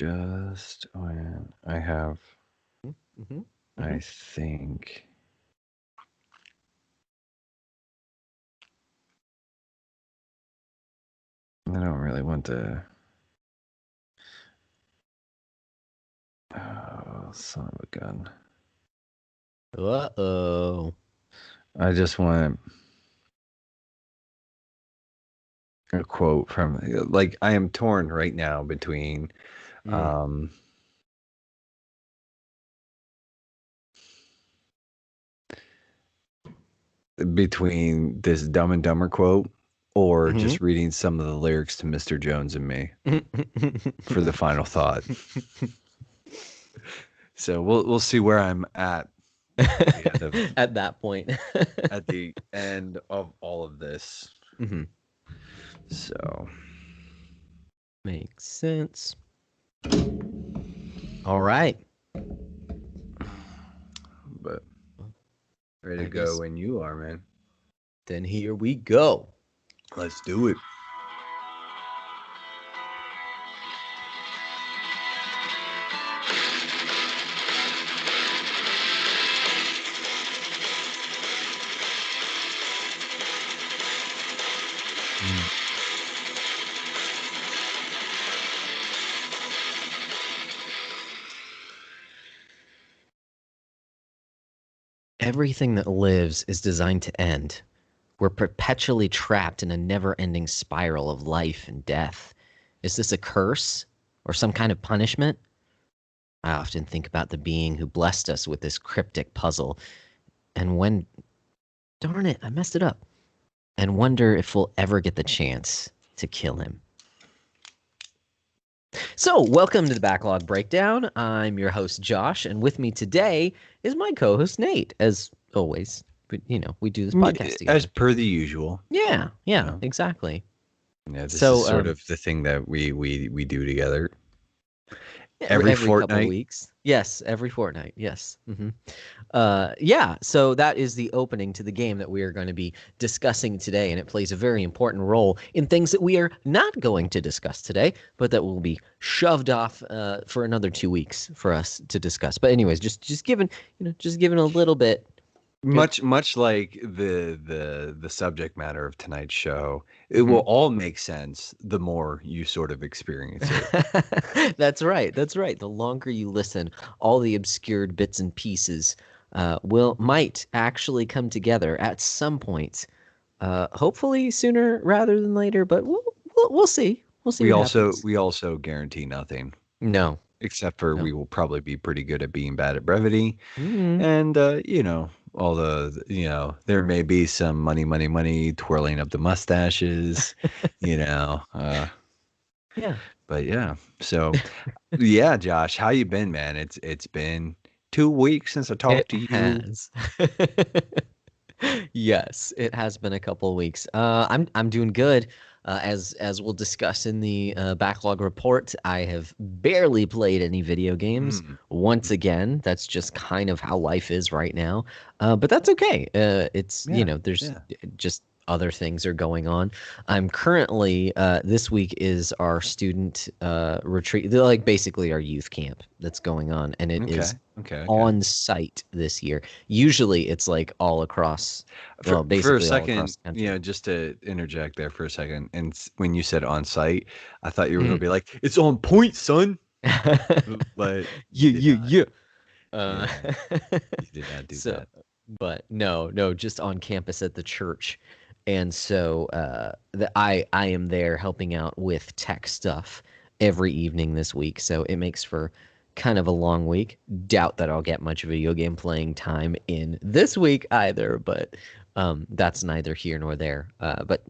just when I have, Mm-hmm. I think. I don't really want to. Oh, son of a gun. Uh-oh. I just want a quote from, like, I am torn right now between, Mm. um, between this Dumb and Dumber quote or Mm-hmm. just reading some of the lyrics to Mr. Jones and Me for the final thought. So we'll see where I'm at the end of At that point. at the end of all of this. Mm-hmm. So, Makes sense. All right. but ready to I go guess when you are, man. then here we go. Let's do it. Everything that lives is designed to end. We're perpetually trapped in a never ending spiral of life and death. Is this a curse or some kind of punishment? I often think about the being who blessed us with this cryptic puzzle, and when, darn it, I messed it up, and wonder if we'll ever get the chance to kill him. So, welcome to the Backlog Breakdown. I'm your host, Josh, and with me today is my co host, Nate, as always. But, we do this podcast As together. per the usual, Yeah, know. exactly. This is So, sort of the thing that we do together every every couple fortnight. weeks. Yes, every fortnight. Yes. Yeah, so that is the opening to the game that we are going to be discussing today, and it plays a very important role in things that we are not going to discuss today, but that will be shoved off for another 2 weeks for us to discuss. But anyways, just giving just giving a little bit. Much like the subject matter of tonight's show, it will Mhm. all make sense the more you sort of experience it. That's right. That's right. The longer you listen, all the obscured bits and pieces might actually come together at some point. Hopefully sooner rather than later, but we'll see. We'll see We what also happens. we also guarantee nothing, No, except for no. we will probably be pretty good at being bad at brevity, Mm-hmm. and all there may be some money twirling of the mustaches, you know. Yeah, But yeah, so yeah, Josh, how you been, man? It's been 2 weeks since I it talked to you. has. Yes, it has been a couple of weeks. I'm doing good. As we'll discuss in the backlog report, I have barely played any video games. Mm. Once again, that's just kind of how life is right now. But that's okay. It's Yeah, there's yeah. just other things are going on. I'm currently this week is our student retreat. They're like basically our youth camp that's going on, and it Okay, is okay. on site this year. Usually it's like all across, well, For a basically all across second, the country. just to interject there for a second, and when you said on site, I thought you were gonna Mm. be like, "It's on point, son," but you Yeah, did yeah, not. yeah. Uh, Yeah, you did not do so, that. but no, just on campus at the church. And so I am there helping out with tech stuff every evening this week. So it makes for kind of a long week. Doubt that I'll get much video game playing time in this week either, but that's neither here nor there. But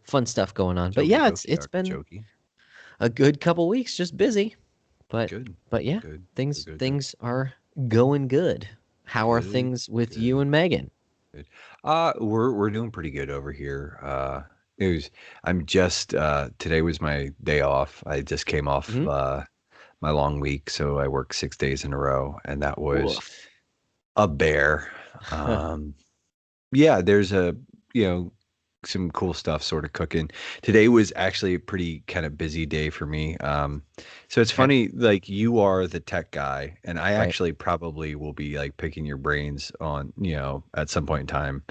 fun stuff going on. But yeah, Okie it's been artichoke. a good couple weeks, just busy. But Good, but yeah, good, good, things good, good, things are going good. How are good, things with you good. and Megan? Good. We're doing pretty good over here. It was I'm just today was my day off. I just came off Hmm. my long week, so I worked 6 days in a row, and that was Woof. a bear. Yeah, there's a you know some cool stuff sort of cooking. Today was actually a pretty kind of busy day for me. So it's Okay. funny, like you are the tech guy, and I Right. actually probably will be like picking your brains on, at some point in time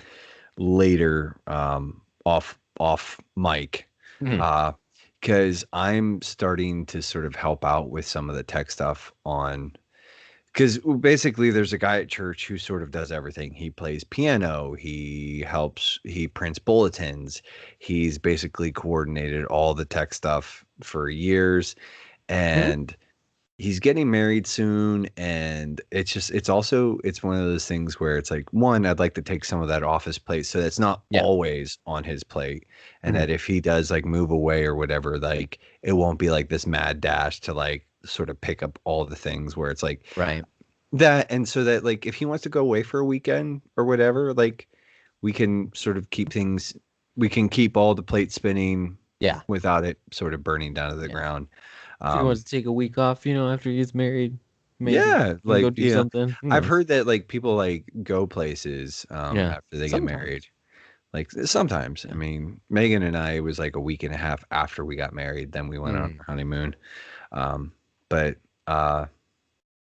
later, off mic. Mhm. Uh, because I'm starting to sort of help out with some of the tech stuff on because basically there's a guy at church who sort of does everything. He plays piano, he prints bulletins, he's basically coordinated all the tech stuff for years, Mhm. and he's getting married soon. And it's one of those things where it's like, one, I'd like to take some of that off his plate so that's not Yeah. always on his plate, and Mhm. that if he does like move away or whatever, like it won't be like this mad dash to like sort of pick up all the things where it's like Right. that. And so that like if he wants to go away for a weekend or whatever, like we can sort of we can keep all the plates spinning Yeah. without it sort of burning down to the Yeah. ground. If he wants Um, to take a week off, after he gets married, maybe yeah, and go like, do something. Who I've knows? heard that like people like go places Yeah. after they get married. Sometimes. Like sometimes, I Yeah. mean, Megan and I, it was like a week and a half after we got married, then we went on Mm. our honeymoon. Um, but uh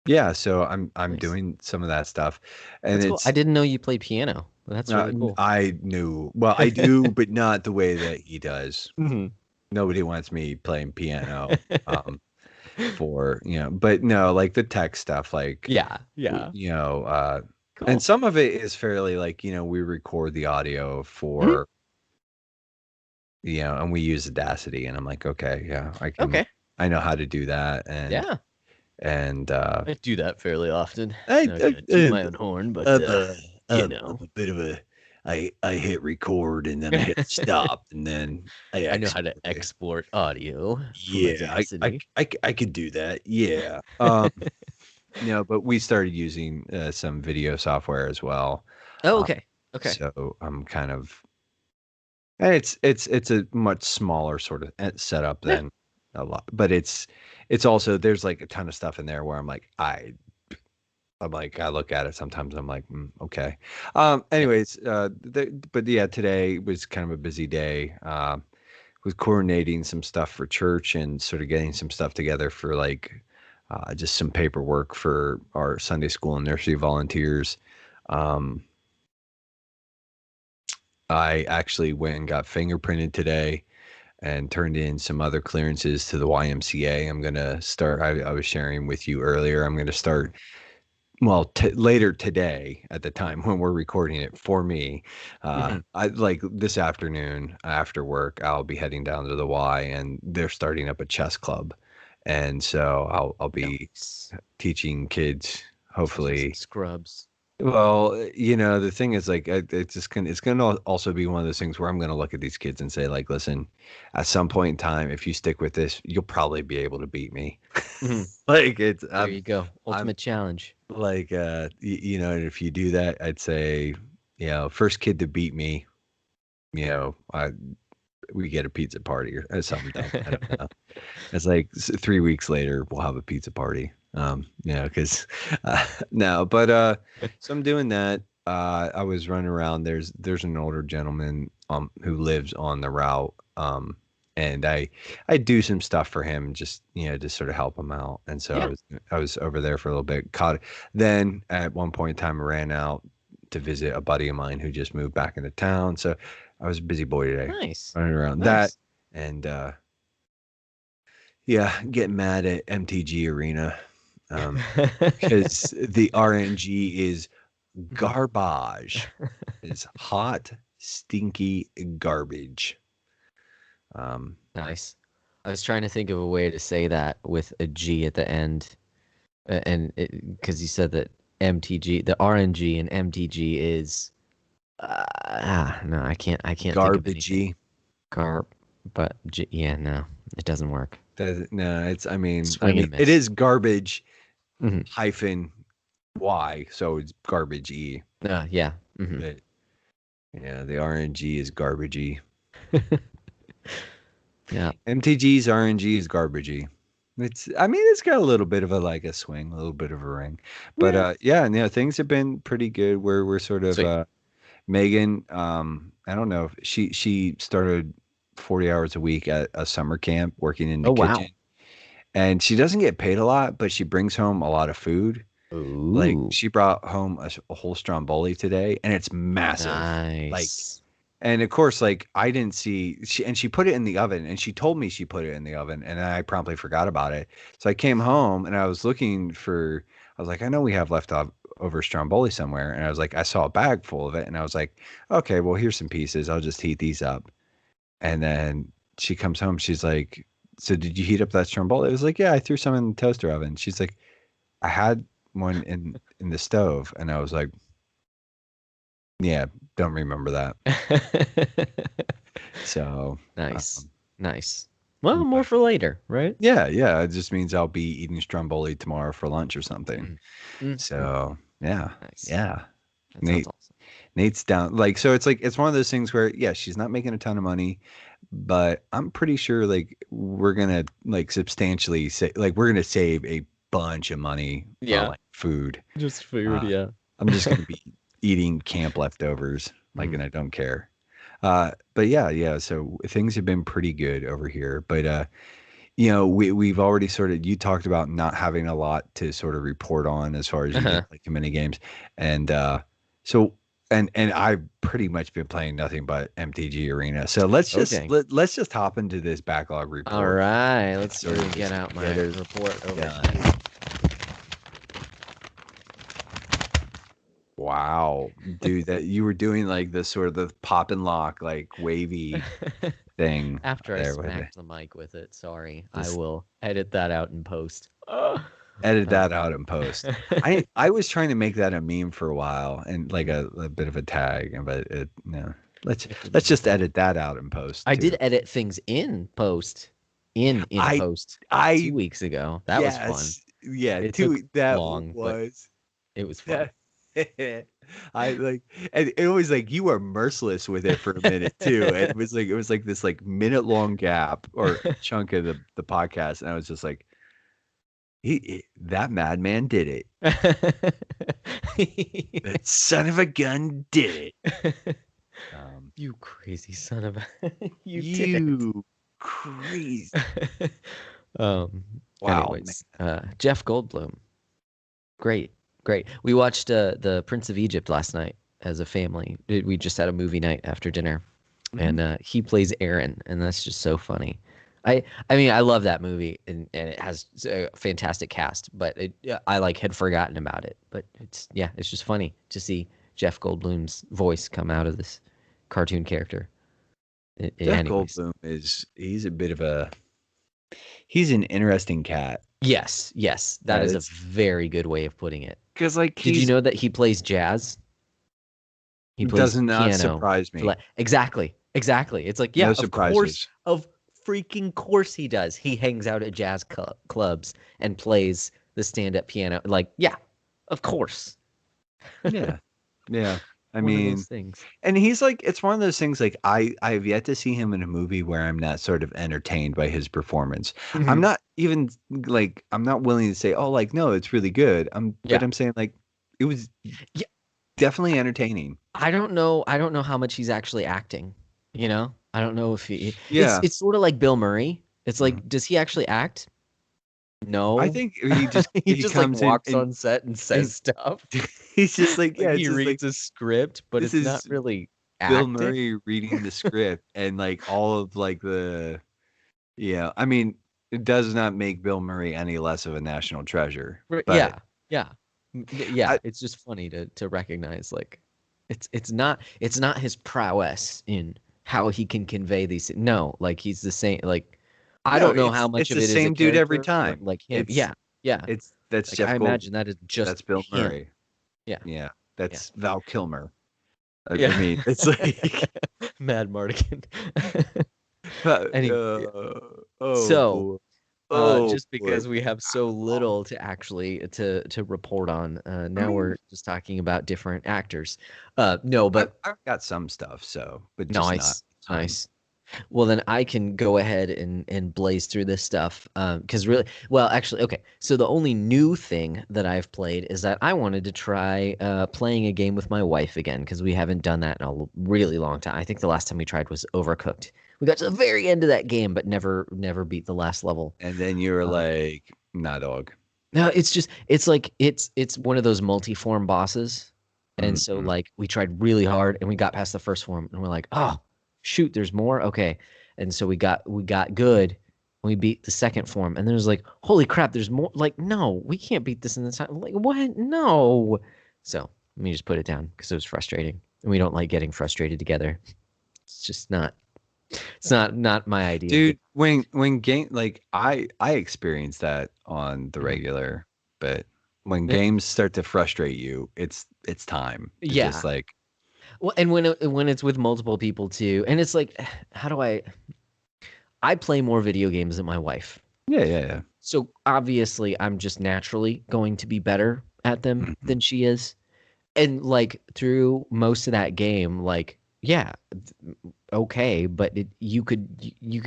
yeah, so I'm Nice. doing some of that stuff, and That's cool. I it's didn't know you played piano. That's really cool. I knew, well, I do, but not the way that he does. Mhm. Nobody wants me playing piano, for, but no, like the tech stuff, like, Yeah. Yeah. you know, and Cool. some of it is fairly like, we record the audio Mhm. for, and we use Audacity, and I'm like, okay, yeah, Okay. I know how to do that, Yeah. and I do that fairly often. I, Not gonna toot my own horn, but I'm a you I'm know, a bit of a I hit record and then I hit stop and then I I know how to export. export audio from Yeah, Audacity. I could do that. Yeah. No, but we started using some video software as well. Oh, Um, okay. Okay. so I'm kind of, and it's a much smaller sort of setup Yeah. than a lot, but it's also there's like a ton of stuff in there where I'm like, I look at it sometimes. I'm like, okay. Yeah. Anyways, but yeah, today was kind of a busy day. Was coordinating some stuff for church and sort of getting some stuff together for like just some paperwork for our Sunday school and nursery volunteers. Um, I actually went and got fingerprinted today and turned in some other clearances to the YMCA. I'm gonna start. I was sharing with you earlier. I'm gonna start well later today at the time when we're recording it for me. Hmm. I like this afternoon after work I'll be heading down to the Y, and they're starting up a chess club, and so I'll be Nice. teaching kids, Teach them some hopefully. scrubs. Well, the thing is, like, it's gonna also be one of those things where I'm gonna look at these kids and say, like, listen, at some point in time, if you stick with this, you'll probably be able to beat me. Hmm. Like, it's There you go. I'm Ultimate challenge. like, and if you do that, I'd say, first kid to beat me, I we get a pizza party or something dumb. I don't know. It's like 3 weeks later, we'll have a pizza party. Because no, but so I'm doing that. I was running around. There's an older gentleman who lives on the route. And I do some stuff for him, just to sort of help him out. And so Yeah. I was over there for a little bit. Caught then at one point in time, I ran out to visit a buddy of mine who just moved back into town. So I was a busy boy today, Nice. running around that, Nice. and yeah, getting mad at MTG Arena, because the RNG is Mhm. garbage. It's hot, stinky garbage. Um, Nice. I was trying to think of a way to say that with a G at the end, and because you said that MTG, the RNG and MTG is no, I can't think of anything. Garbagey. Garp, but yeah, no, it doesn't work. No, it's. Swing and a It miss. is garbage Hmm. hyphen Y, so it's garbage E. Yeah. Hmm. But yeah, the RNG is garbagey. Yeah. MTG's RNG is garbagey. It's got a little bit of a like a swing, a little bit of a ring. But Yeah. yeah, things have been pretty good. We're sort of Sweet. Megan. I don't know if she started 40 hours a week at a summer camp working in the Oh kitchen. wow. And she doesn't get paid a lot, but she brings home a lot of food. Like Ooh, she brought home a whole stromboli today, and it's massive. Like, nice. and of course, like I didn't see she put it in the oven, and she told me she put it in the oven, and I promptly forgot about it. So I came home and I was looking for. I was like, I know we have over stromboli somewhere, and I was like, I saw a bag full of it, and I was like, okay, well here's some pieces. I'll just heat these up. And then she comes home. She's like, so did you heat up that stromboli? I was like, yeah, I threw some in the toaster oven. She's like, I had one in the stove, and I was like, yeah, don't remember that. So, Nice. um, Nice. Well, more but for later, right? yeah, yeah, it just means I'll be eating stromboli tomorrow for lunch or something. Mm. Mm. So, yeah, Nice. yeah. That sounds Nate, awesome. Nate's down. Like, so it's like it's one of those things where, yeah, she's not making a ton of money, but I'm pretty sure like we're gonna like substantially say like we're gonna save a bunch of money on Yeah, like food. just food, Uh, yeah. I'm just gonna be eating camp leftovers, like, Mm. and I don't care. But yeah, yeah. So things have been pretty good over here. But we've already sort of you talked about not having a lot to sort of report on as far as you Uh-huh. didn't play too many games, and so and I've pretty much been playing nothing but MTG Arena. So Oh, dang. let's just hop into this backlog All report. right, And let's sort let of me get just out get my it report over done. here. Wow, dude, that you were doing like this sort of the pop and lock like wavy thing After I there with it. smacked the mic with it, sorry. I Just will edit that out in post. edit that Um, out and post. I was trying to make that a meme for a while and like a bit of a tag, but it no. Let's it didn't let's just work out. edit that out and post I too. did edit things in post, in I post I 2 weeks ago. That was fun. yes, yeah, It took too that long, but was it was fun. that I like and it was like you were merciless with it for a minute too. And it was like this like minute long gap or chunk of the podcast and I was just like that madman did it. That son of a gun did it. Um, You crazy son of a you did it. you crazy. Um Wow, man. anyways, Jeff Goldblum. Great. Great. We watched the Prince of Egypt last night as a family. We just had a movie night after dinner, Mhm. and he plays Aaron, and that's just so funny. I mean, I love that movie, and it has a fantastic cast, but yeah, I like had forgotten about it. But it's just funny to see Jeff Goldblum's voice come out of this cartoon character. Jeff Anyways, Goldblum he's an interesting cat yes, that that is a it's very good way of putting it. because like Did you he's know that he plays jazz? He plays does not piano. surprise me. Exactly. Exactly. It's like, yeah, No of surprises. freaking course he does. He hangs out at jazz clubs and plays the stand-up piano. Like, yeah, of course. Yeah. Yeah. I One of those mean, things. and he's like, it's one of those things like I have yet to see him in a movie where I'm not sort of entertained by his performance. I'm Hmm. not even like I'm not willing to say, oh, like no, it's really good. But Yeah. I'm saying like it was Yeah. definitely entertaining. I don't know. I don't know how much he's actually acting. You know? I don't know if he Yeah. it's sort of like Bill Murray. It's Mhm. like, does he actually act? I No. think he just He he just like comes in walks on set and says and stuff. he's just like, Like yeah, he it's just like reads a script, but this it's not is really Bill acting. Murray reading the script and like all of like the yeah, I mean, it does not make Bill Murray any less of a national treasure, but Yeah, yeah, yeah. I It's just funny to recognize like it's not his prowess in how he can convey these. No, like he's the same. Like I no, don't know how it's much of the it is a same dude every character, but time. like him, It's yeah, yeah. that's Like I Jeff Goldblum. imagine that is That's just Bill him. Murray. Yeah, Yeah, yeah, that's Val Kilmer. I yeah. mean, it's like Mad Mardigan. uh, Any oh so boy. Oh just boy. because we have so little to actually to report on, I now mean, we're just talking about different actors. No, I've but I've got some stuff, so but just not nice, a ton. nice. Well, then I can go ahead and blaze through this stuff. Because really, well, actually, okay. So the only new thing that I've played is that I wanted to try playing a game with my wife again because we haven't done that in a really long time. I think the last time we tried was Overcooked. We got to the very end of that game, but never beat the last level. And then you were Um, like, nah, dog. no, it's just it's like it's one of those multi-form bosses. And so Mm-mm. like we tried really hard and we got past the first form and we're like, "Oh, shoot, there's more." Okay. And so we got good. We beat the second form and then it was like, "Holy crap, there's more." Like, "No, we can't beat this in the time." Like, "What? No." So, let me just put it down because it was frustrating. And we don't like getting frustrated together. It's just not my idea of good. Dude, when game like I experience that on the Mhm. regular, but when Eh, games start to frustrate you, it's time to just Yeah. like Well, and when it's with multiple people too, and it's like, how do I play more video games than my wife. yeah, yeah, yeah. So obviously I'm just naturally going to be better at them Mhm. than she is. And like through most of that game, like, yeah, okay, but you could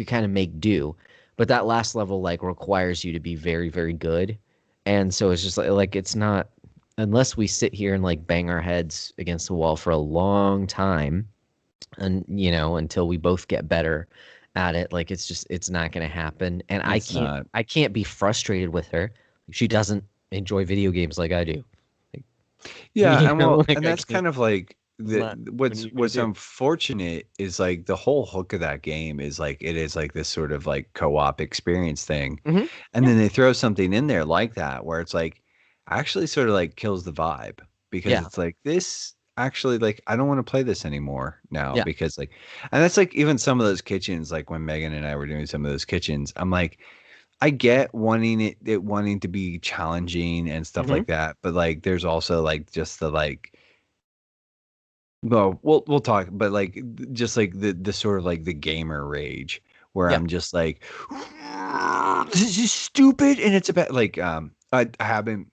kind of make do. But that last level like requires you to be very, very good. And so it's just like it's not unless we sit here and like bang our heads against the wall for a long time and until we both get better at it, like it's not going to happen, and i It's can't not. i can't be frustrated with her. She doesn't enjoy video games like I do. Like, Yeah, and well, like and I that's can't. kind of like It's the not what are what's you gonna what's do? unfortunate is like the whole hook of that game is like it is like this sort of like co-op experience thing. Hmm. And Yeah, then they throw something in there like that where it's like actually sort of like kills the vibe because yeah, it's like this actually like I don't want to play this anymore now yeah. because like and that's like even some of those kitchens like when Megan and I were doing some of those kitchens, I'm like I get wanting it wanting to be challenging and stuff Hmm. like that, but like there's also like just the like well, we'll talk, but like just like the sort of like the gamer rage where Yeah. I'm just like this is stupid and it's about like I haven't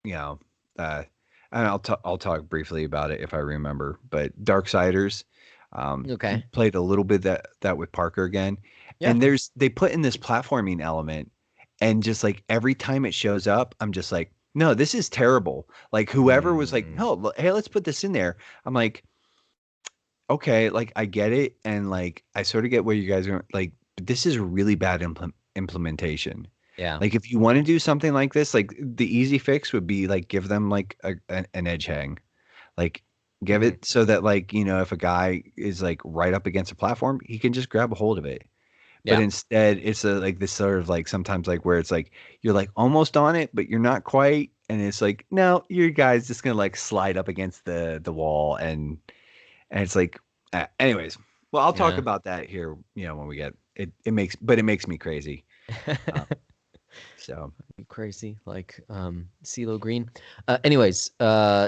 you know uh and I'll talk briefly about it if I remember, but Darksiders Okay. played a little bit that with Parker again, Yeah. and they put in this platforming element, and just like every time it shows up, I'm just like, no, this is terrible. Like whoever was like, Mm, no, hey, let's put this in there. I'm like, okay, like I get it, and like I sort of get where you guys are like, but this is really bad implementation. yeah. Like if you want to do something like this, like the easy fix would be like give them like an edge hang, like give Hmm. it so that like if a guy is like right up against a platform, he can just grab a hold of it. But Yeah. instead, it's like this sort of like sometimes like where it's like you're like almost on it, but you're not quite, and it's like no, your guy's just gonna like slide up against the wall and it's like, anyways. Well, I'll talk Yeah. about that here. When we get it, it makes me crazy. Um, so Crazy, like CeeLo Green. Anyways,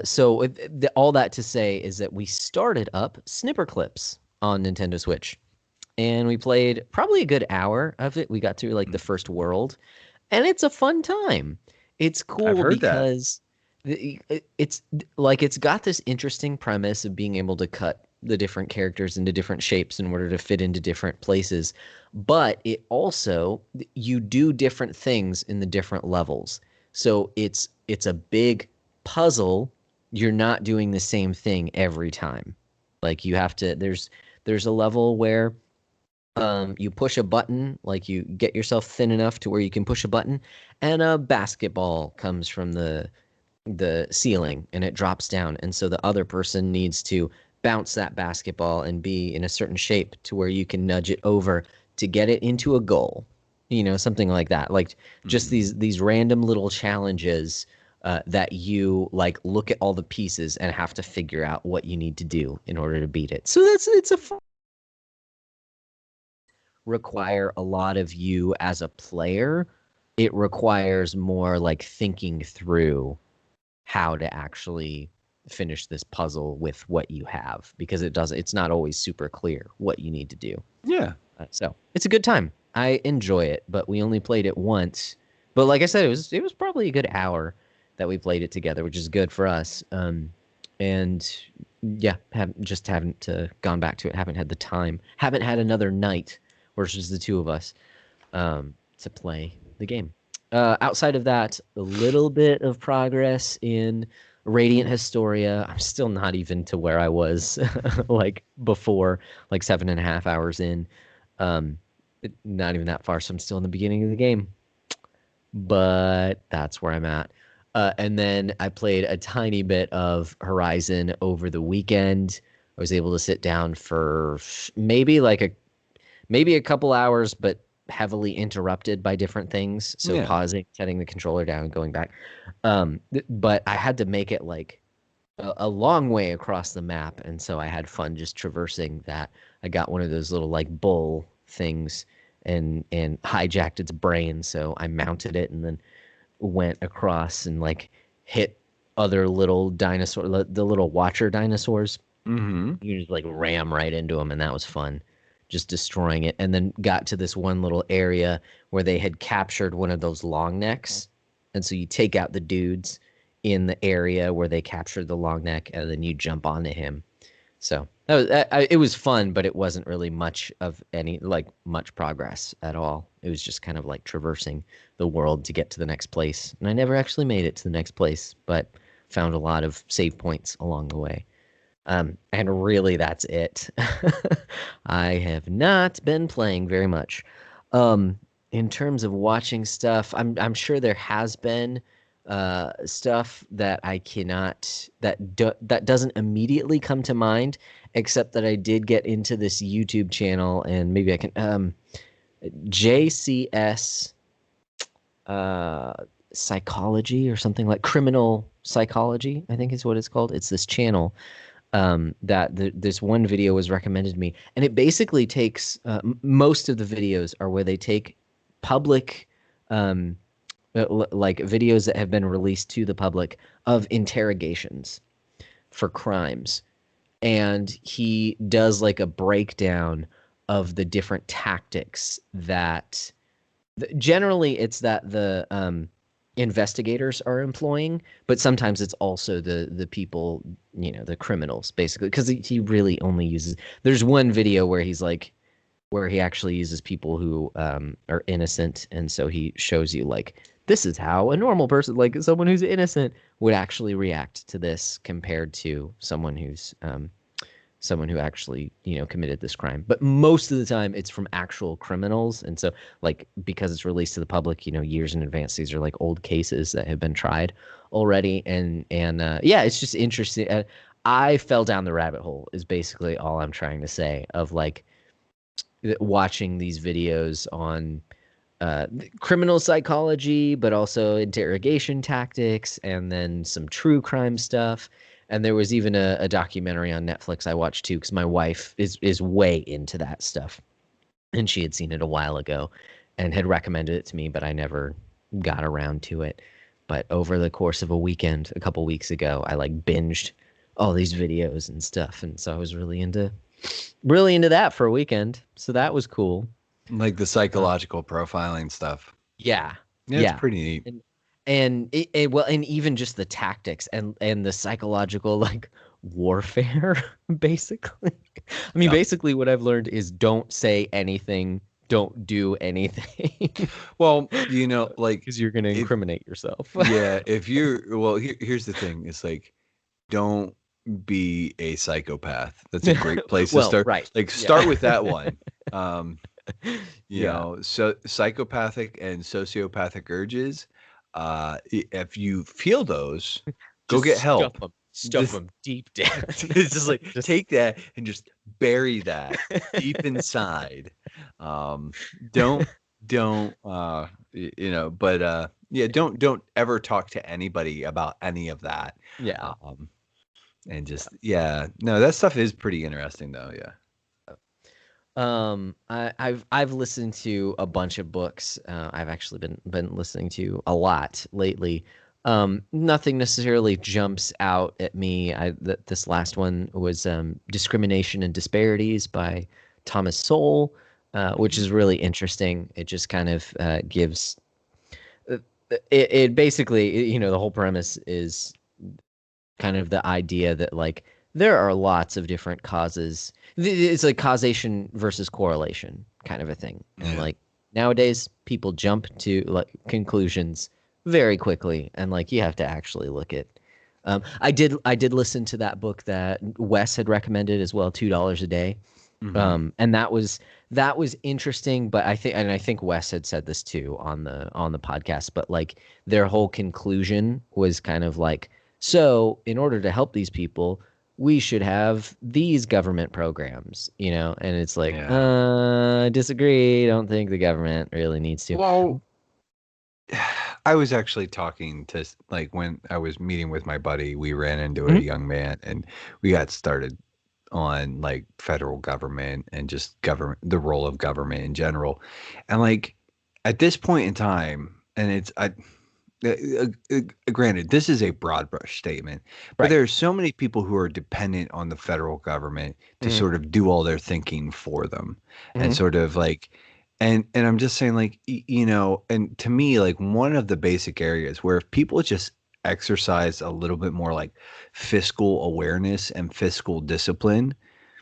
so all that to say is that we started up Snipper Clips on Nintendo Switch, and we played probably a good hour of it. We got through like the mm, first world, and it's a fun time. It's I've cool heard that. because it's like it's got this interesting premise of being able to cut the different characters into different shapes in order to fit into different places, but it also you do different things in the different levels. So it's a big puzzle. You're not doing the same thing every time. Like you have to there's a level where you push a button, like you get yourself thin enough to where you can push a button, and a basketball comes from the ceiling and it drops down. And so the other person needs to bounce that basketball and be in a certain shape to where you can nudge it over to get it into a goal. Something like that. Like just Mm. these random little challenges that you like look at all the pieces and have to figure out what you need to do in order to beat it. So it's a require a lot of you as a player. It requires more like thinking through how to actually finish this puzzle with what you have because it's not always super clear what you need to do. Yeah. So it's a good time. I enjoy it, but we only played it once. But like I said, it was probably a good hour that we played it together, which is good for us. And Yeah, haven't gone back to it. Haven't had the time. Haven't had another night where it's just the two of us to play the game. Outside of that, a little bit of progress in Radiant Historia. I'm still not even to where I was like before, like 7.5 hours in. Um, Not even that far, so I'm still in the beginning of the game. But that's where I'm at. And then I played a tiny bit of Horizon over the weekend. I was able to sit down for maybe maybe a couple hours, but heavily interrupted by different things. So Yeah. pausing, setting the controller down, and going back. But I had to make it like a long way across the map, and so I had fun just traversing that. I got one of those little like bull things and hijacked its brain, so I mounted it and then went across and like hit other little dinosaur, the little watcher dinosaurs. Mm-hmm. You just like ram right into them, and that was fun, just destroying it. And then got to this one little area where they had captured one of those long necks, and so you take out the dudes in the area where they captured the long neck, and then you jump onto him. So it was fun, but it wasn't really much of any like much progress at all. It was just kind of like traversing the world to get to the next place, and I never actually made it to the next place, but found a lot of save points along the way. And really, that's it. I have not been playing very much. In terms of watching stuff, I'm sure there has been stuff that I cannot that doesn't immediately come to mind, except that I did get into this YouTube channel, and maybe I can JCS uh psychology or something like criminal psychology, I think is what it's called. It's this channel that this one video was recommended to me, and it basically takes most of the videos are where they take public, um, like videos that have been released to the public of interrogations for crimes, and he does like a breakdown of the different tactics that generally it's that the investigators are employing, but sometimes it's also the people, the criminals, basically, because he really only uses. There's one video where he's like, where he actually uses people who are innocent, and so he shows you like this is how a normal person, like someone who's innocent, would actually react to this compared to someone who actually committed this crime. But most of the time it's from actual criminals, and so like because it's released to the public years in advance, these are like old cases that have been tried already. And yeah, it's just interesting. I fell down the rabbit hole is basically all I'm trying to say, of like watching these videos on criminal psychology, but also interrogation tactics, and then some true crime stuff. And there was even a documentary on Netflix I watched too, because my wife is way into that stuff, and she had seen it a while ago, and had recommended it to me, but I never got around to it. But over the course of a weekend, a couple weeks ago, I like binged all these videos and stuff, and so I was really into that for a weekend. So that was cool. Like the Uh, psychological profiling stuff. Yeah, Yeah, it's yeah, pretty neat. and even just the tactics and the psychological like warfare, basically. I mean, Yeah. basically, what I've learned is don't say anything, don't do anything, Well, like because you're gonna if incriminate yourself. yeah, if you're well, here's the thing. It's like don't be a psychopath. That's a great place to Well, start. right, Like start yeah, with that one. Um, yeah, so psychopathic and sociopathic urges, if you feel those, go just get help. stuff Just them deep down. it's just like Just take that and just bury that deep inside. Um, don't but yeah, don't ever talk to anybody about any of that. yeah. Um, and just yeah, no, that stuff is pretty interesting though. Yeah. I've listened to a bunch of books. I've actually been listening to a lot lately. Nothing necessarily jumps out at me. This last one was Discrimination and Disparities by Thomas Sowell, which is really interesting. It just kind of gives uh, it basically, the whole premise is kind of the idea that like there are lots of different causes. It's like causation versus correlation kind of a thing. And Yeah. like nowadays, people jump to like conclusions very quickly, and like you have to actually look at. I did listen to that book that Wes had recommended as well, $2 a day. Hmm. And that was interesting, but I think Wes had said this too on the podcast, but like their whole conclusion was kind of like, so in order to help these people, we should have these government programs, and it's like, Yeah. disagree. Don't think the government really needs to. Well, I was actually talking to like when I was meeting with my buddy, we ran into a Mhm. young man and we got started on like federal government and just government, the role of government in general. And like at this point in time, and granted, this is a broad brush statement, but Right. there are so many people who are dependent on the federal government to Hmm. sort of do all their thinking for them, and Hmm. sort of like, and I'm just saying like, and to me, like one of the basic areas where if people just exercise a little bit more like fiscal awareness and fiscal discipline,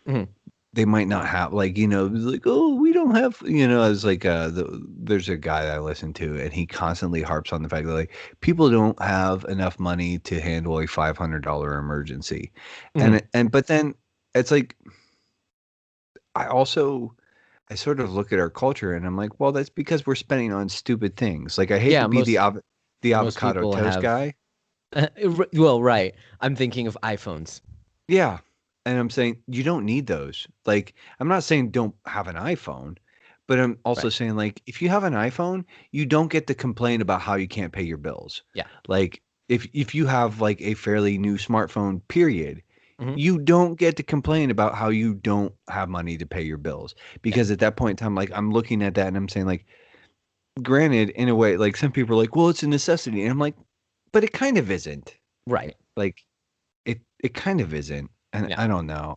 Hmm. they might not have like like, oh, we don't have, it's like there's a guy that I listen to and he constantly harps on the fact that like people don't have enough money to handle a $500 emergency. Hmm. And but then it's like I also I sort of look at our culture and I'm like, well, that's because we're spending on stupid things. Like I hate to Yeah, be the most avocado people toast have. guy. Well, right. I'm thinking of iPhones. Yeah. And I'm saying you don't need those. Like, I'm not saying don't have an iPhone, but I'm also Right. saying like if you have an iPhone, you don't get to complain about how you can't pay your bills. Yeah. Like if you have like a fairly new smartphone, period, Hmm. you don't get to complain about how you don't have money to pay your bills. Yeah. Because at that point in time, like I'm looking at that and I'm saying like, granted, in a way, like some people are like, well, it's a necessity. And I'm like, but it kind of isn't. Right. Like it kind of isn't. And Yeah. I don't know.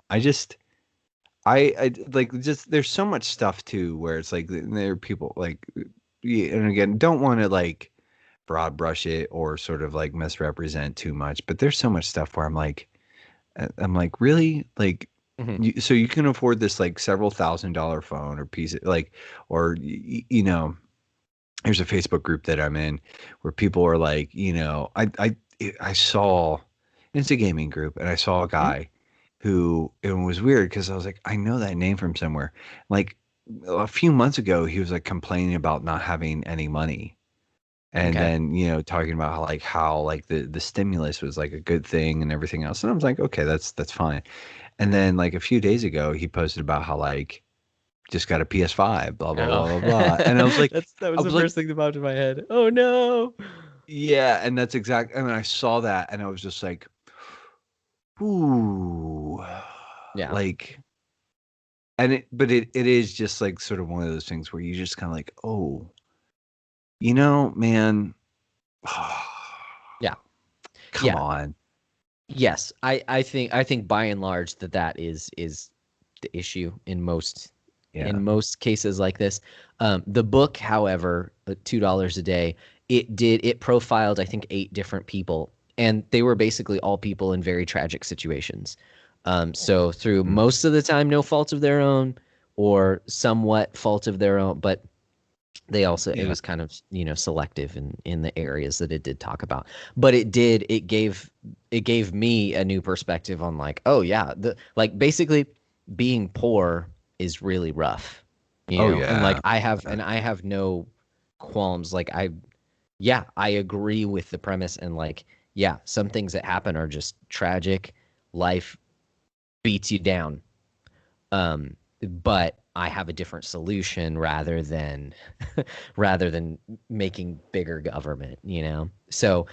I like just there's so much stuff too where it's like there are people like yeah, and again don't want to like broad brush it or sort of like misrepresent too much, but there's so much stuff where I'm like really like Hmm. so you can afford this like several $1,000 phone or piece of like or there's a Facebook group that I'm in where people are like, I saw it's a gaming group and I saw a Hmm. guy who it was weird because I was like, I know that name from somewhere. Like a few months ago, he was like complaining about not having any money. And Okay. then, talking about how like the stimulus was like a good thing and everything else. And I was like, okay, that's fine. And then like a few days ago, he posted about how like just got a PS5, blah blah Oh, blah blah blah. And I was like, that I was the was like, first thing that popped in my head. Oh no. yeah, and that's exact. And I saw that, and I was just like, ooh, Yeah. like, and but it is just like sort of one of those things where you just kind of like, oh, man, Yeah. come Yeah. on, Yes. I think by and large that is the issue yeah, in most cases like this. The book, however, $2 a day, it profiled I think 8 different people, and they were basically all people in very tragic situations. So through mm, most of the time, no fault of their own, or somewhat fault of their own, but it yeah, was kind of selective in the areas that it did talk about. But it gave me a new perspective on like, oh yeah, the like basically being poor is really rough, oh and like yeah, I have no qualms. Like yeah, I agree with the premise, and like, yeah, some things that happen are just tragic. Life beats you down. But I have a different solution rather than making bigger government, So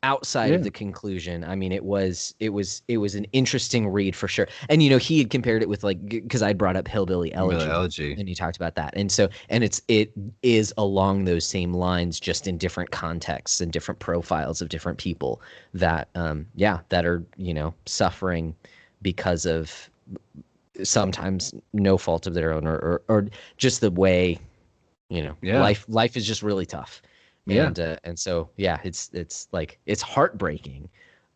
outside of yeah, the conclusion, I mean, it was an interesting read for sure. And he had compared it with like, because I brought up Hillbilly really Elegy, elegy, and he talked about that. And it is along those same lines, just in different contexts and different profiles of different people that that are suffering because of sometimes no fault of their own, or just the way yeah, life is just really tough. yeah, And so yeah, it's like it's heartbreaking.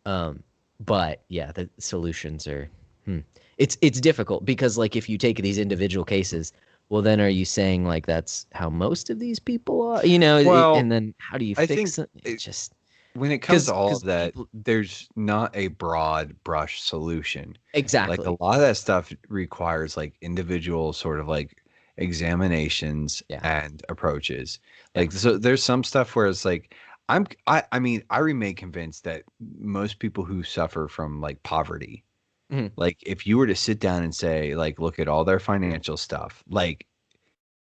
um But yeah, the solutions are hmm. It's difficult because like if you take these individual cases, well then are you saying like that's how most of these people are? Well, And then how do you I fix think it? It's just when it comes because to all of because that, people there's not a broad brush solution. Like a exactly. lot of that stuff requires like individual sort of like examinations Yeah. and approaches. Yeah. Like so there's some stuff where it's like I mean, I remain convinced that most people who suffer from like poverty, Hmm. like if you were to sit down and say like look at all their financial stuff, like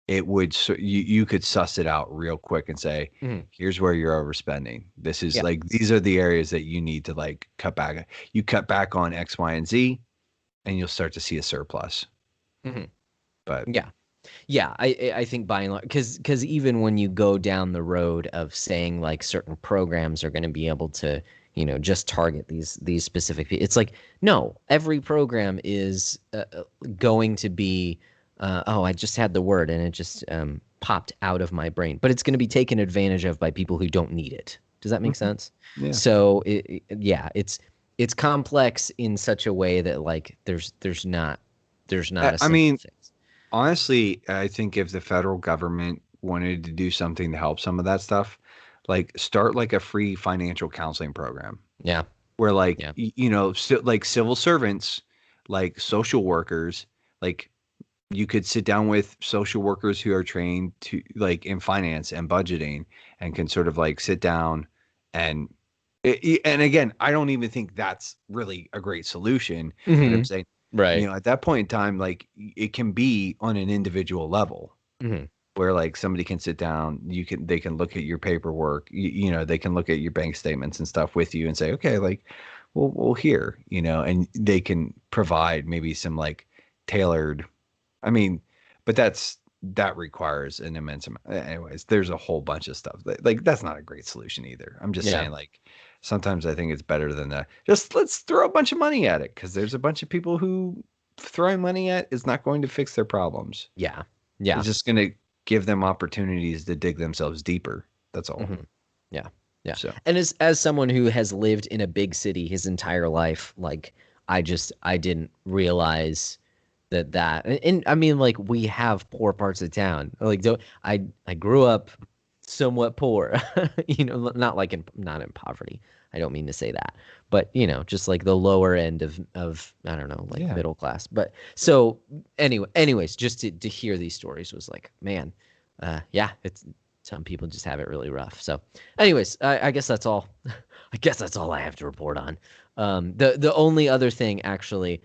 it would you could suss it out real quick and say Hmm. here's where you're overspending. This is Yeah. like these are the areas that you need to like cut back. You cut back on X, Y, and Z, and you'll start to see a surplus. Hmm. But Yeah. Yeah, I think by and large, because even when you go down the road of saying like certain programs are going to be able to, just target these specific people, it's like no, every program is going to be. Oh, I just had the word and it just popped out of my brain, but it's going to be taken advantage of by people who don't need it. Does that make mhm, sense? yeah, So yeah, it's complex in such a way that like there's not a I simple mean, fix. honestly, I think if the federal government wanted to do something to help some of that stuff, like start like a free financial counseling program Yeah. where like Yeah. like civil servants, like social workers, like you could sit down with social workers who are trained to like in finance and budgeting and can sort of like sit down and and again, I don't even think that's really a great solution, but I'm Hmm. saying, Right. at that point in time, like it can be on an individual level Hmm. where like somebody can sit down, they can look at your paperwork, they can look at your bank statements and stuff with you and say, okay, like, well here, and they can provide maybe some like tailored I mean, but that requires an immense amount. Anyways, there's a whole bunch of stuff like that's not a great solution either. I'm just Yeah. saying like sometimes I think it's better than that. Just let's throw a bunch of money at it because there's a bunch of people who throwing money at is not going to fix their problems. Yeah. Yeah. It's just going to give them opportunities to dig themselves deeper. That's all. Hmm. Yeah. Yeah. So, And as someone who has lived in a big city his entire life, like I didn't realize and I mean like we have poor parts of town. Like don't I grew up somewhat poor. Not like not in poverty. I don't mean to say that. But, just like the lower end of I don't know, like yeah. middle class. But so anyways, just to hear these stories was like, man, yeah, it's some people just have it really rough. So anyways, I guess that's all. I guess that's all I have to report on. The only other thing actually,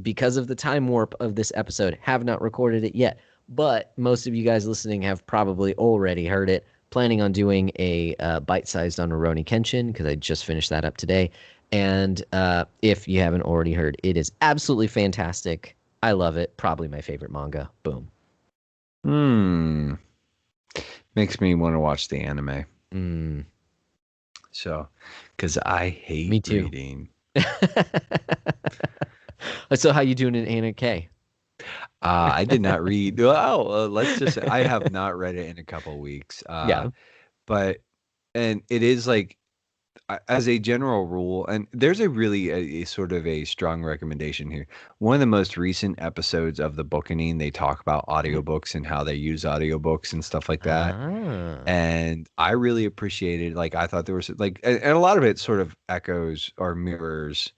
because of the time warp of this episode, have not recorded it yet, but most of you guys listening have probably already heard it. Planning on doing a bite-sized on Rurouni Kenshin because I just finished that up today. And if you haven't already heard, it is absolutely fantastic. I love it. Probably my favorite manga. Boom. Hmm. Makes me want to watch the anime. Mm, So, because I me hate too. reading. So how you doing in Anna K? I did not read. Well, let's just say I have not read it in a couple of weeks. Yeah. But and it is like as a general rule, and there's a sort of a strong recommendation here. One of the most recent episodes of the Bookening, they talk about Mhm. audiobooks and how they use audiobooks and stuff like that. Ah. And I really appreciated, like, I thought there was like, and a lot of it sort of echoes or mirrors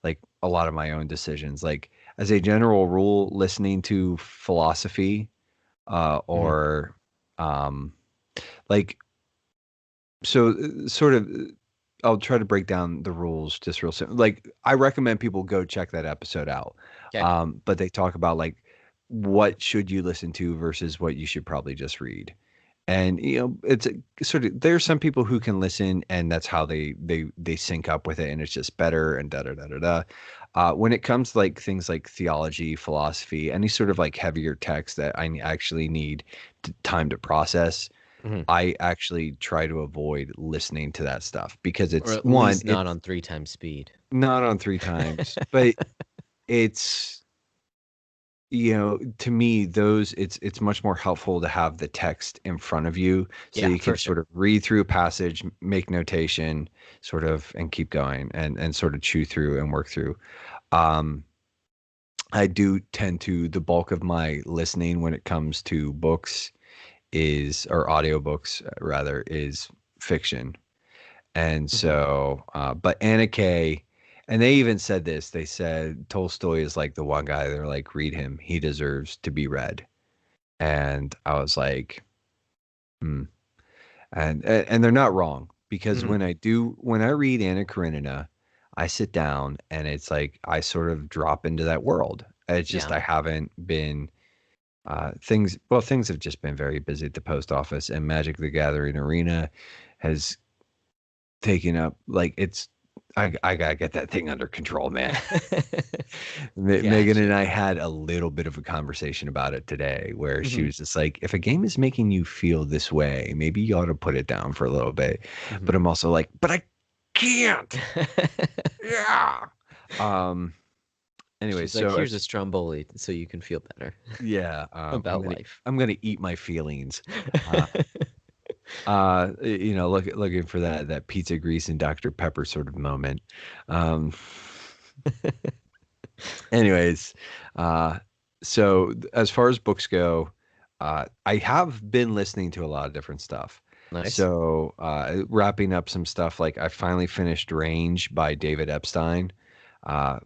like a lot of my own decisions. Like, as a general rule, listening to philosophy, Mhm. or, um, like, so sort of, I'll try to break down the rules just real simple. Like, I recommend people go check that episode out. Okay. But they talk about like, what should you listen to versus what you should probably just read. And it's sort of there's some people who can listen, and that's how they sync up with it, and it's just better and da da da da da. When it comes to like things like theology, philosophy, any sort of like heavier text that actually need time to process, Mhm. I actually try to avoid listening to that stuff because Or it's at one, least not it's on three times speed. not on three times, but it's to me, those it's much more helpful to have the text in front of you so Yeah, you for can sure. sort of read through a passage, make notation, sort of, and keep going and sort of chew through and work through. Um, I do tend to the bulk of my listening when it comes to books is or audiobooks rather is fiction. And Hmm. so, but Anna Kay, and they even said this. They said Tolstoy is like the one guy. They're like, read him. He deserves to be read. And I was like, hmm. And they're not wrong because Hmm. when I read Anna Karenina, I sit down and it's like I sort of drop into that world. It's just Yeah. I haven't been things have just been very busy at the post office, and Magic the Gathering Arena has taken up like it's I gotta get that thing under control, man. Megan and Gotcha. I had a little bit of a conversation about it today where she Hmm. was just like, if a game is making you feel this way, maybe you ought to put it down for a little bit. But Hmm. I'm also like, but I can't. Yeah. Um, anyway, She's like, so here's as a Stromboli so you can feel better yeah, about life. I'm gonna eat my feelings. Uh, looking for that pizza grease and Dr. Pepper sort of moment. Um, anyways, uh, as far as books go, I have been listening to a lot of different stuff. Nice. So, wrapping up some stuff, like I finally finished Range by David Epstein.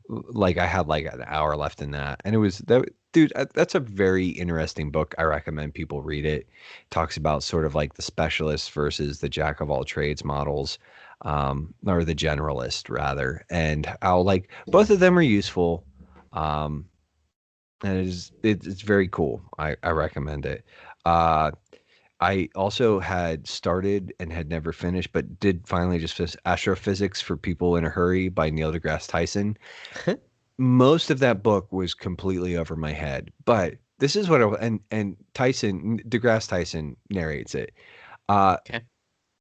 Like I had like an hour left in that, and it was that dude. That's a very interesting book. I recommend people read it. Talks about sort of like the specialist versus the jack of all trades models, or the generalist rather, and how like both of them are useful. Um, and it's very cool. I recommend it. Uh, I also had started and had never finished, but did finally just finish Astrophysics for People in a Hurry by Neil deGrasse Tyson. Most of that book was completely over my head, but this is what and Tyson deGrasse Tyson narrates it. Uh, Okay.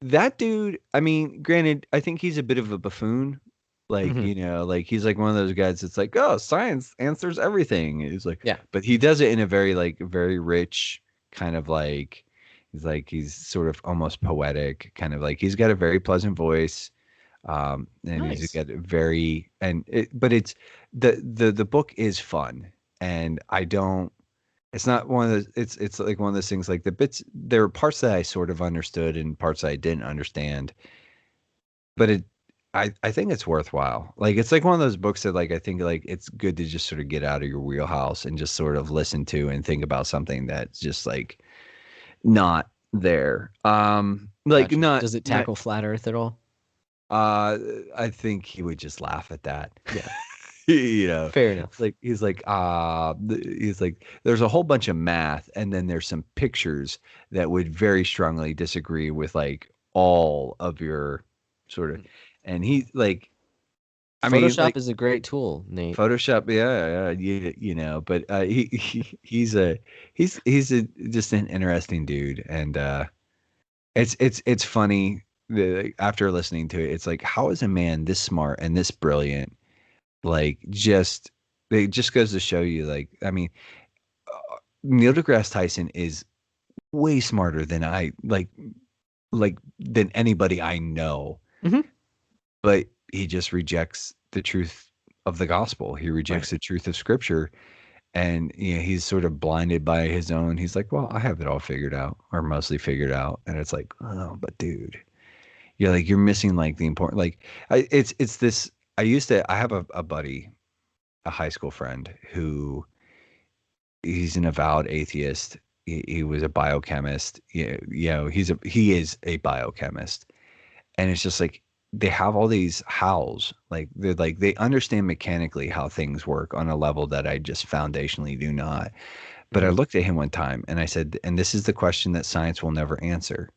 that dude, I mean, granted, I think he's a bit of a buffoon. Like, Hmm. like he's like one of those guys that's like, oh, science answers everything. He's like, Yeah. but he does it in a very, like, very rich kind of he's sort of almost poetic, kind of like he's got a very pleasant voice. And he's Nice. got a very, but it's the book is fun. And I don't, it's not one of those. It's like one of those things. Like the bits, there were parts that I sort of understood and parts I didn't understand. But I think it's worthwhile. Like it's like one of those books that like I think like it's good to just sort of get out of your wheelhouse and just sort of listen to and think about something that's just like not there. Like Gotcha. not Does it not. tackle flat Earth at all? Uh, I think he would just laugh at that. Yeah. you know Fair enough. like he's like there's a whole bunch of math and then there's some pictures that would very strongly disagree with like all of your sort of, Mhm. and he like I mean Photoshop like is a great tool, Nate. Photoshop, yeah, but he's just an interesting dude, and it's funny after listening to it, it's like how is a man this smart and this brilliant, like just it just goes to show you, like I mean, Neil deGrasse Tyson is way smarter than I like than anybody I know, Hmm. but he just rejects the truth of the gospel. He Right. rejects the truth of scripture, and he's sort of blinded by his own. He's like, well, I have it all figured out or mostly figured out, and it's like, oh, but dude, you're missing like the important like it's this. I have a buddy, a high school friend who he's an avowed atheist. He was a biochemist. He is a biochemist, and it's just like they have all these hows. Like they understand mechanically how things work on a level that I just foundationally do not. But I Hmm. looked at him one time and I said, and this is the question that science will never answer: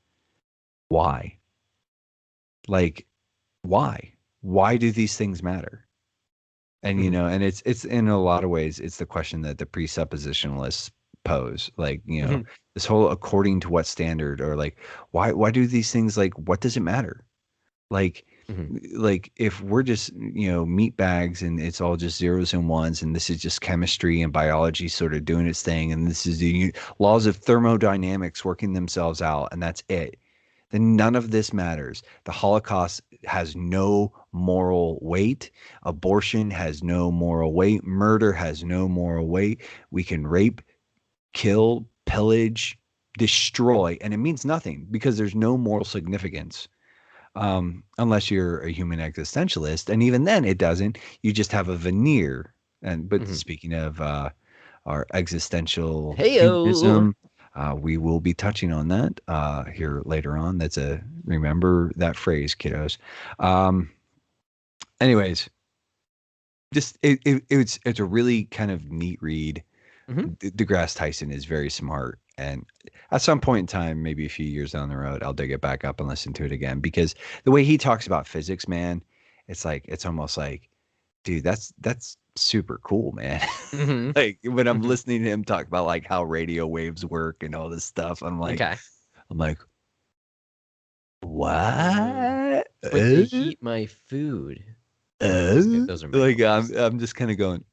why? Like, why? Why do these things matter? And Hmm. and it's in a lot of ways it's the question that the presuppositionalists pose, like Hmm. this whole according to what standard, or like why do these things, like what does it matter, like Hmm. Like if we're just, meat bags and it's all just zeros and ones and this is just chemistry and biology sort of doing its thing and this is the laws of thermodynamics working themselves out and that's it, then none of this matters. The Holocaust has no moral weight. Abortion has no moral weight. Murder has no moral weight. We can rape, kill, pillage, destroy, and it means nothing because there's no moral significance, unless you're a human existentialist, and even then it doesn't. You just have a veneer. And but Hmm. speaking of our existential Heyo. humanism, we will be touching on that here later on. That's a remember that phrase, kiddos. Um, anyways, just it's a really kind of neat read. Hmm. DeGrasse Tyson is very smart. And at some point in time, maybe a few years down the road, I'll dig it back up and listen to it again because the way he talks about physics, man, it's almost like, dude, that's super cool, man. Hmm. Like when I'm Hmm. listening to him talk about like how radio waves work and all this stuff, Okay. I'm like, Uh, what? but they heat my food. Those are my Like noises. I'm just kind of going,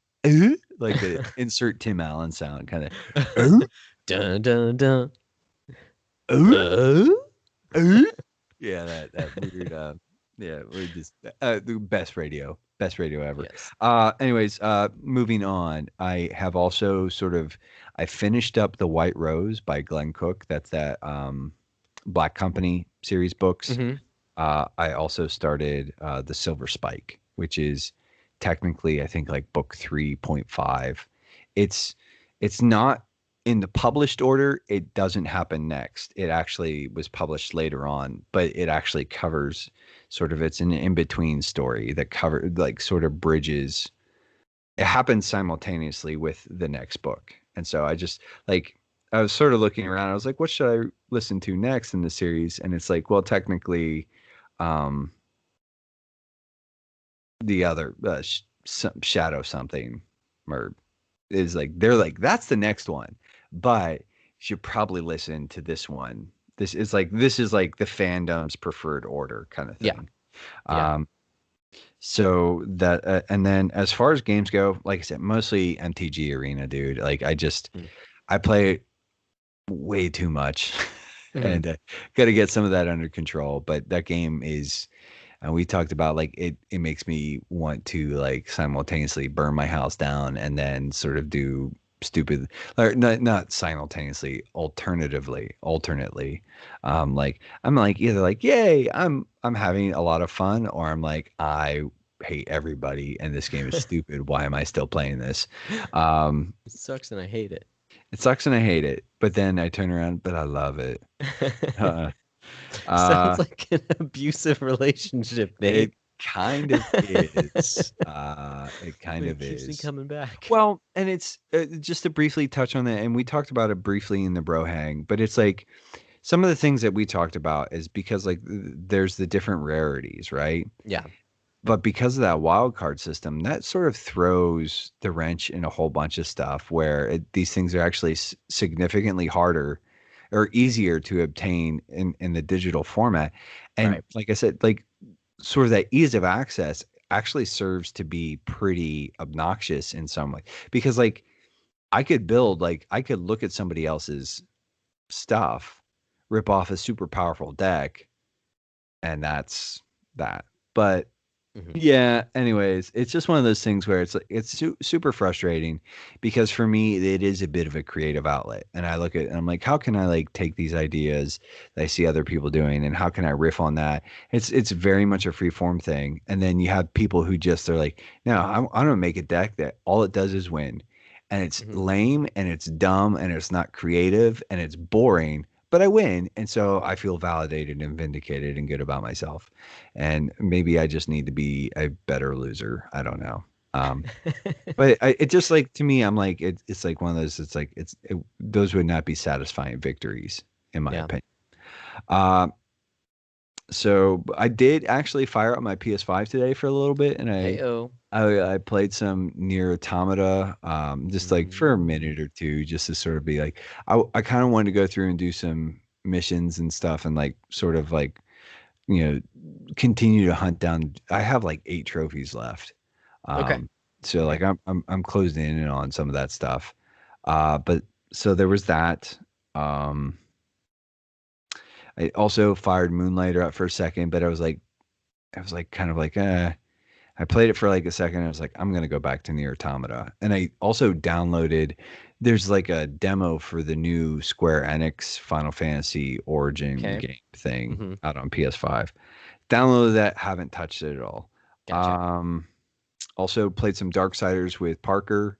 like a insert Tim Allen sound, kind Dun dun dun. of, Uh? uh, yeah, that weird. Yeah, we're just the best radio ever. Yes. Anyways, moving on. I have also I finished up The White Rose by Glenn Cook. That's that Black Company series books. Hmm. I also started The Silver Spike, which is technically, I think, like book 3.5. It's it's not in the published order. It doesn't happen next. It actually was published later on, but it actually covers it's an in-between story that like sort of bridges. It happens simultaneously with the next book. And so I was sort of looking around. I was like, what should I listen to next in the series? And it's like, well, technically, um, the other shadow something or is like they're like that's the next one, but you should probably listen to this one. This is like the fandom's preferred order kind of Yeah. thing. Yeah. Um, so that and then as far as games go, like I said, mostly MTG Arena, dude. Like I play way too much, Mm-hmm. and got to get some of that under control. But that game is, and we talked about like it makes me want to like simultaneously burn my house down and then sort of do stupid, or not simultaneously, alternately. Like I'm like either like yay, I'm having a lot of fun, or I'm like I hate everybody and this game is stupid. Why am I still playing this? Um, It sucks and I hate it. it sucks and I hate it, but then I turn around, but I love it. Uh, Sounds uh, like an abusive relationship, it Nate. kind of is. It kind It of keeps me is. coming back. Well, and it's just to briefly touch on that, and we talked about it briefly in the bro hang, but it's like some of the things that we talked about is because like there's the different rarities, right? Yeah. But because of that wild card system, that sort of throws the wrench in a whole bunch of stuff where these things are actually significantly harder or easier to obtain in the digital format. And Right. like I said, like sort of that ease of access actually serves to be pretty obnoxious in some way because like I could look at somebody else's stuff, rip off a super powerful deck, and that's that. But Hmm. yeah, anyways, it's just one of those things where it's super frustrating because for me it is a bit of a creative outlet. And I look at and I'm like, how can I like take these ideas that I see other people doing and how can I riff on that? It's very much a free form thing. And then you have people who just are like, no, I'm gonna make a deck that all it does is win. And it's Hmm. lame and it's dumb and it's not creative and it's boring, but I win. And so I feel validated and vindicated and good about myself. And maybe I just need to be a better loser. I don't know. But it just like to me, I'm like it's like one of those. It's like those would not be satisfying victories in my Yeah. opinion. Uh, so I did actually fire up my PS5 today for a little bit, and Heyo. I played some Nier Automata, just like for a minute Mm. or two, just to sort of be like I kind of wanted to go through and do some missions and stuff, and like sort of like you know continue to hunt down. I have like 8 trophies left. Okay. Um, so Okay. like I'm closing in on some of that stuff. But so there was that. Um, I also fired Moonlighter up for a second, but I was like kind of like I played it for like a second. And I was like, I'm gonna go back to Nier Automata, and I also downloaded. There's like a demo for the new Square Enix Final Fantasy Origin Okay. game thing Mm-hmm. out on PS5. Downloaded that, haven't touched it at all. Gotcha. Um, Also played some Darksiders with Parker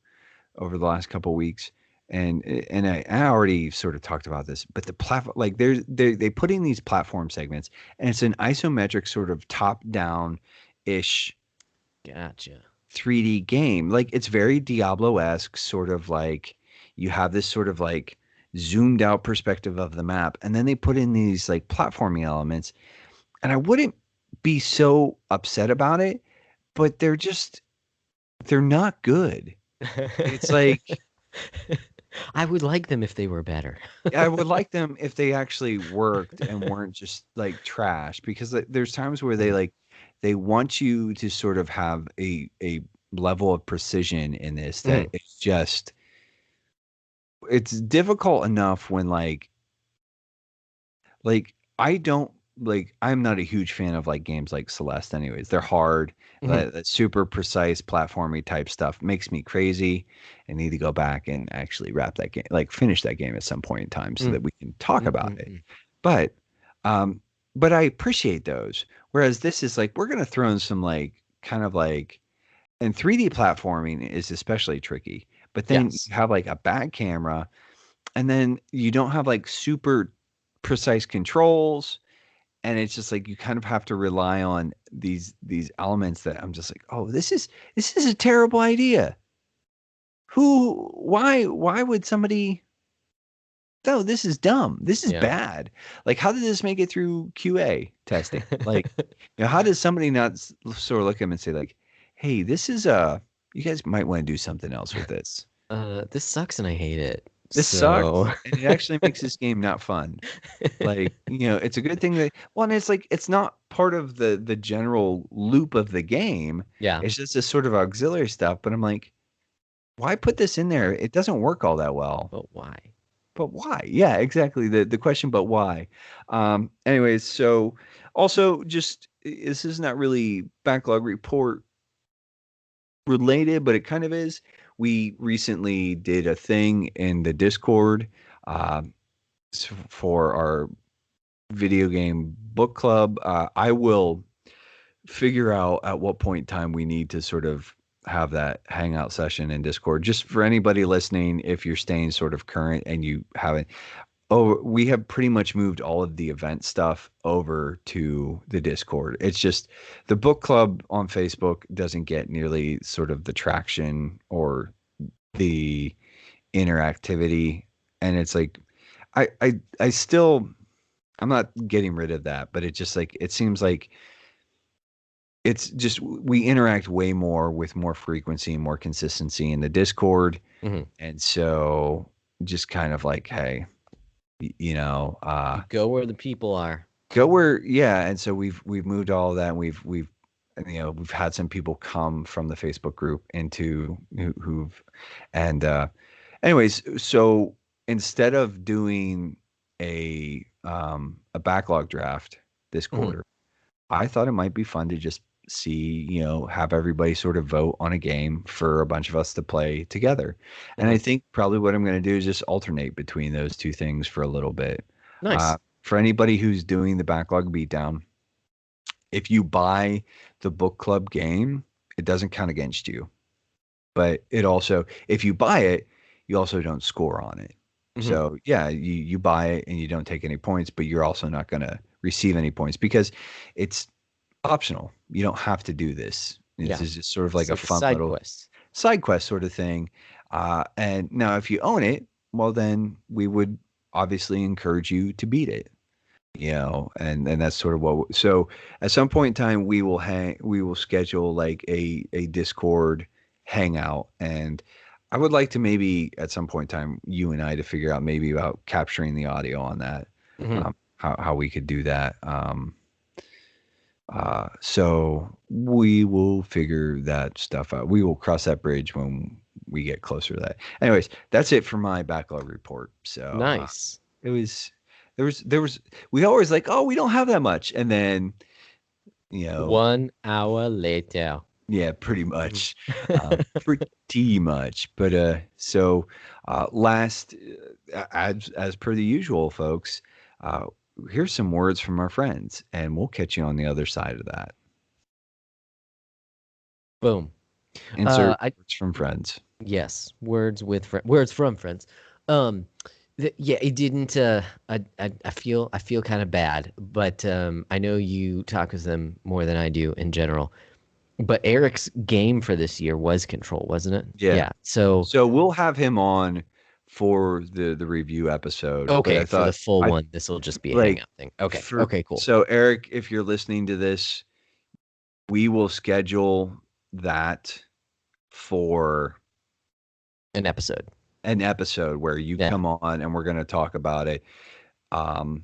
over the last couple weeks. And I already sort of talked about this, but the platform, like they put in these platform segments, and it's an isometric sort of top down ish Gotcha. 3D game. Like it's very Diablo-esque, sort of like you have this sort of like zoomed out perspective of the map, and then they put in these like platforming elements, and I wouldn't be so upset about it, but they're not good. It's like I would like them if they were better. I would like them if they actually worked and weren't just like trash, because there's times where Mhm. they want you to sort of have a level of precision in this that Mhm. it's just it's difficult enough when I don't like I'm not a huge fan of like games like Celeste anyways. They're hard. Mhm. That super precise platformy type stuff makes me crazy. I need to go back and actually wrap that game, like finish that game at some point in time so Mm. that we can talk Mm, about mm, it. mm. But um but I appreciate those. Whereas this is like we're gonna throw in some like kind of like and 3D platforming is especially tricky. But then Yes. you have like a bad camera, and then you don't have like super precise controls, and it's just like you kind of have to rely on these elements that I'm just like, oh, this is a terrible idea. Why would somebody? No, this is dumb. This is Yeah. bad. Like, how did this make it through QA testing? Like, how does somebody not sort of look at them and say like, hey, this is you guys might want to do something else with this. This sucks and I hate it. This So, sucks, and it actually makes this game not fun. Like, it's a good thing that well, and it's like it's not part of the general loop of the game. yeah. It's just this sort of auxiliary stuff. But I'm like, why put this in there? It doesn't work all that well. But why? But why? Yeah, exactly. The question, but why? Anyways, so also just this is not really backlog report related, but it kind of is. We recently did a thing in the Discord uh, for our video game book club. I will figure out at what point in time we need to sort of have that hangout session in Discord. Just for anybody listening, if you're staying sort of current and you haven't, oh, we have pretty much moved all of the event stuff over to the Discord. It's just the book club on Facebook doesn't get nearly sort of the traction or the interactivity. And it's like, I still, I'm not getting rid of that, but it just like it seems like it's just we interact way more with more frequency and more consistency in the Discord, Hmm. and so just kind of like, hey, You go where the people are. go where, yeah, and so we've moved all of that, and we've had some people come from the Facebook group into who've and anyways, so instead of doing a backlog draft this Hmm. quarter, I thought it might be fun to just see, have everybody sort of vote on a game for a bunch of us to play together. And I Hmm. think probably what I'm going to do is just alternate between those two things for a little bit. Nice. For anybody who's doing the backlog beatdown, if you buy the book club game, it doesn't count against you. But it also, if you buy it, you also don't score on it. Hmm. So yeah, you buy it and you don't take any points, but you're also not going to receive any points because it's optional. You don't have to do this. This Yeah. is just sort of like It's a like a fun side little quest. side quest sort of thing. And now, if you own it, well, then we would obviously encourage you to beat it. And that's sort of what. So at some point in time, we will schedule like a Discord hangout, and I would like to maybe at some point in time, you and I to figure out maybe about capturing the audio on that, Hmm. how we could do that. So we will figure that stuff out. We will cross that bridge when we get closer to that. Anyways, that's it for my backlog report. So Nice. it was there was we always like, oh, we don't have that much, and then you know 1 hour later. yeah, pretty Mhm. much. Pretty much. But last as per the usual, folks, uh here's some words from our friends, and we'll catch you on the other side of that. Boom. Insert I words from friends. Yes, words from friends. Um, yeah, it didn't. I feel kind of bad, but I know you talk with them more than I do in general. But Eric's game for this year was Control, wasn't it? Yeah. Yeah. So So we'll have him on for the review episode, but I okay, for the thought full I one, this will just be a like hangout thing. Okay. for Okay. Cool. so Eric, if you're listening to this, we will schedule that for An episode. an episode where you Yeah. come on and we're going to talk about it. Um,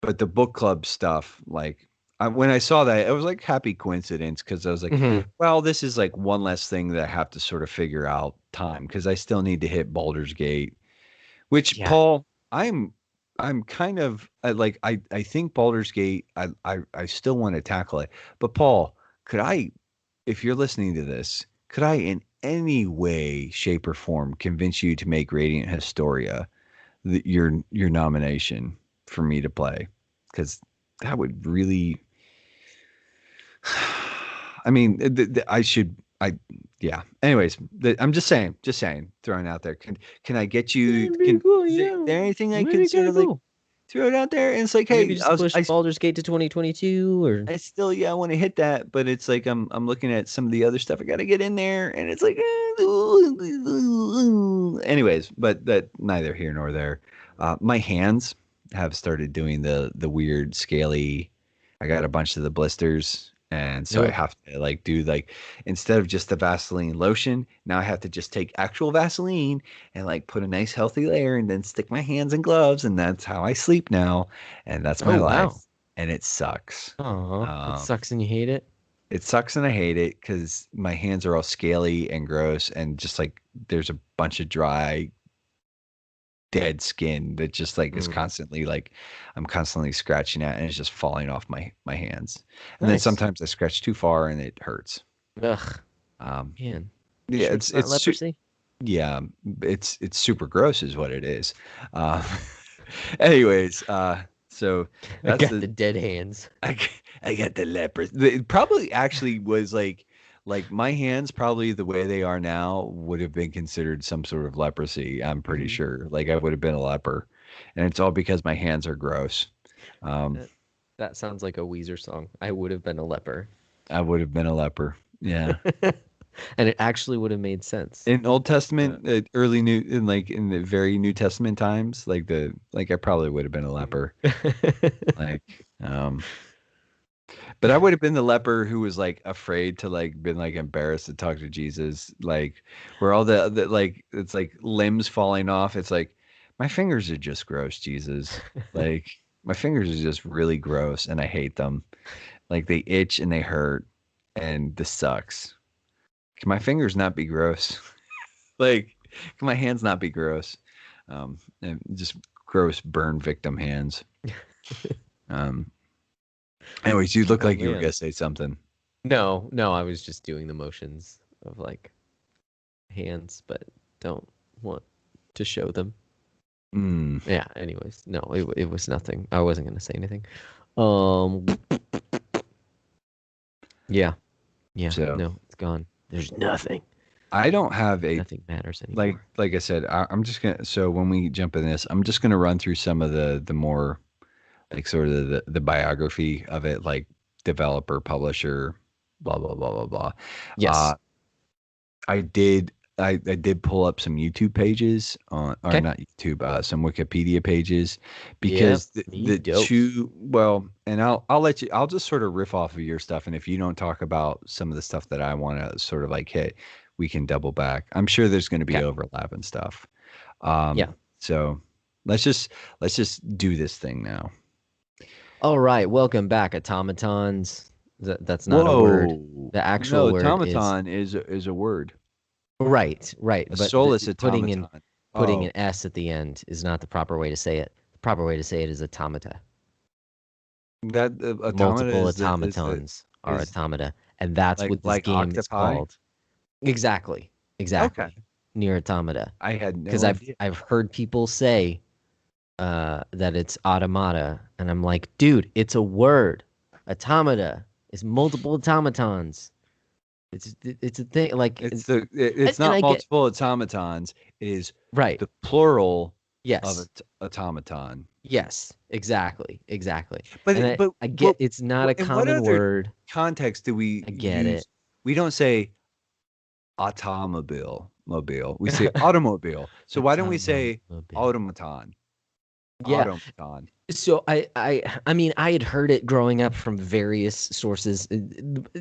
but the book club stuff, like when I saw that, it was like happy coincidence because I was like, Hmm. well, this is like one less thing that I have to sort of figure out time because I still need to hit Baldur's Gate. Which Yeah. Paul, I'm kind of I think Baldur's Gate I still want to tackle it. But Paul, could I if you're listening to this, could I in any way, shape, or form convince you to make Radiant Historia your nomination for me to play? Because that would really I mean, I should I yeah. Anyways, I'm just saying, throwing out there. Can I get you? That'd be cool. Is Yeah. there anything I That'd could be sort kind of of like cool. throw it out there? And it's like, Maybe hey, just push Baldur's Gate to 2022 or I still, yeah, I want to hit that, but it's like I'm looking at some of the other stuff I got to get in there, and it's like, anyways, but that neither here nor there. My hands have started doing the weird scaly. I got a bunch of the blisters, and so I ugh. have to like do like instead of just the Vaseline lotion, now I have to just take actual Vaseline and like put a nice healthy layer, and then stick my hands in gloves, and that's how I sleep now, and that's Oh my life, wow. and it sucks. Oh, it Um, sucks and you hate it. it sucks and I hate it because my hands are all scaly and gross, and just like there's a bunch of dry, dead skin that just like is Mm, constantly like I'm constantly scratching at, and it's just falling off my hands. And then nice. sometimes I scratch too far and it hurts. Ugh, Um, man. You yeah, sure it's not leprosy? yeah, it's super gross is what it is. Um, anyways, so I that's got the the dead hands. I, g- I got the lepers. It probably actually was like my hands probably the way they are now would have been considered some sort of leprosy. I'm pretty Hmm. sure. Like I would have been a leper, and it's all because my hands are gross. Um, That, that sounds like a Weezer song. I would have been a leper. I would have been a leper. Yeah. And it actually would have made sense. In Old Yeah. Testament, early New, in like in the very New Testament times, like I probably would have been a leper. Like, but I would have been the leper who was like afraid to like been like embarrassed to talk to Jesus, like where all the like it's like limbs falling off. It's like my fingers are just gross, Jesus. Like my fingers are just really gross and I hate them. Like they itch and they hurt and this sucks. Can my fingers not be gross? Like can my hands not be gross? And just gross burn victim hands. Um anyways, you look Oh like you were man. gonna say something. No, no, I was just doing the motions of like hands, but don't want to show them. Mm. Yeah, anyways. No, it was nothing. I wasn't gonna say anything. Um yeah, yeah, So no, it's gone. There's nothing. I don't have a Nothing matters anymore. like I said, I'm just gonna so when we jump in this, I'm just gonna run through some of the more like sort of the biography of it, like developer, publisher, blah blah blah blah blah. Yes. Uh I did I did pull up some YouTube pages on or Okay. not YouTube, some Wikipedia pages Yep. because Me the dose. two well, and I'll let you I'll just sort of riff off of your stuff, and if you don't talk about some of the stuff that I want to sort of like hit, we can double back. I'm sure there's going to be Okay. overlap and stuff. Yeah. So let's just do this thing now. All right. Welcome back, automatons. That's not a word. Whoa. The No, actual word is automaton is a word. right, right. A But soulless putting automaton. putting Oh, an S at the end is not the proper way to say it. The proper way to say it is automata. that automata Multiple is automatons are is automata, and that's what this like game is octopi. called. Exactly, Okay, exactly. Near automata. I had Because no I've idea. I've heard people say that it's automata, and I'm like, dude, it's a word. Automata is multiple automatons. It's a thing. Like, It's and not I get multiple automatons. It is right. the plural of Yes. automaton. Yes. Exactly. Exactly. But And it- but I get but it's not a in what common other word. context do we I get it. use? We don't say automobile, mobile. We say automobile. So why don't we say Automobile. automaton? Yeah. Automaton. So I mean I had heard it growing up from various sources.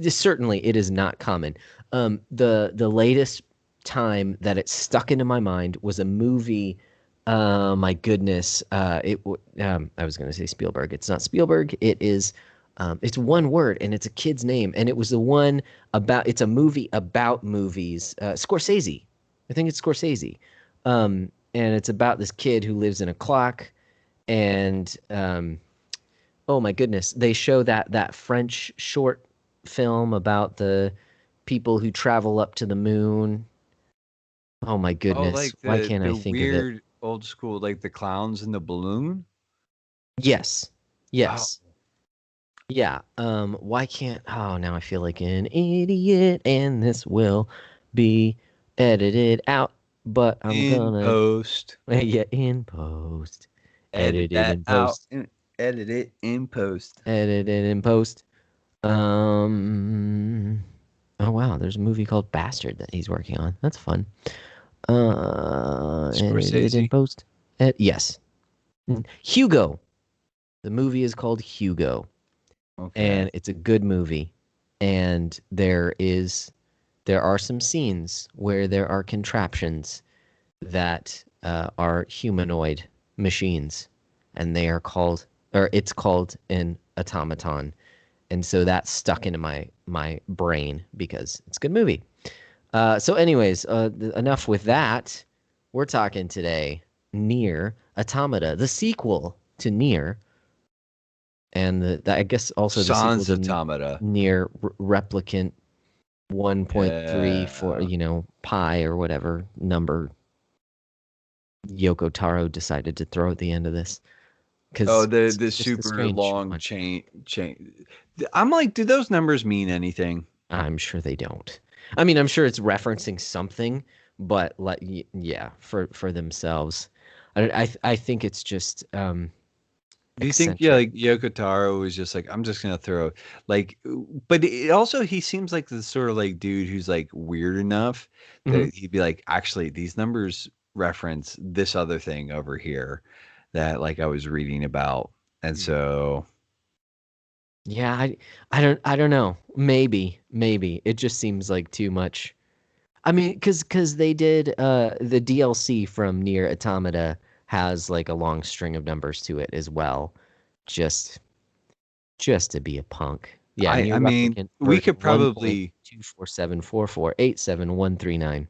Certainly it is not common. The latest time that it stuck into my mind was a movie. My goodness. I was going to say Spielberg. It's not Spielberg. It is it's one word and it's a kid's name and it was the one about it's a movie about movies. Scorsese. I think it's Scorsese. And it's about this kid who lives in a clock and oh my goodness, they show that French short film about the people who travel up to the moon. Oh my Oh, goodness, like why can't I the think of it? weird old school, like the clowns in the balloon. Yes, Oh, yes, yeah. Why can't? Oh, now I feel like an idiot, and this will be edited out. But I'm in gonna, post, yeah, in post, edit edited that in out, post, and edit it in post. edited in post. Um. Oh wow, there's a movie called Bastard that he's working on. That's fun. Edited in Scorsese. post. Yes. Hugo. The movie is called Hugo, Okay. and it's a good movie. And there are some scenes where there are contraptions that are humanoid machines, and they are called, or it's called an automaton. And so that stuck into my brain because it's a good movie. So, anyways, enough with that. We're talking today Nier Automata, the sequel to Nier, and I guess also the sequel Sans to automata. Nier Replicant 1.3 for Yeah. pi or whatever number Yoko Taro decided to throw at the end of this Oh, because the it's just a super strange long one. chain. I'm like, do those numbers mean anything? I'm sure they don't. I mean, I'm sure it's referencing something, but like, yeah, for themselves, I think it's just Do you think, yeah, eccentric. like Yoko Taro was just like, I'm just gonna throw like, but also he seems like the sort of like dude who's like weird enough Hmm. that he'd be like, actually, these numbers reference this other thing over here that like I was reading about, and so Yeah, I don't know. Maybe it just seems like too much. I mean, because they did the DLC from Near Automata has like a long string of numbers to it as well, just just to be a punk. Yeah, I Near mean, Replicant we version could probably 1.24744871139.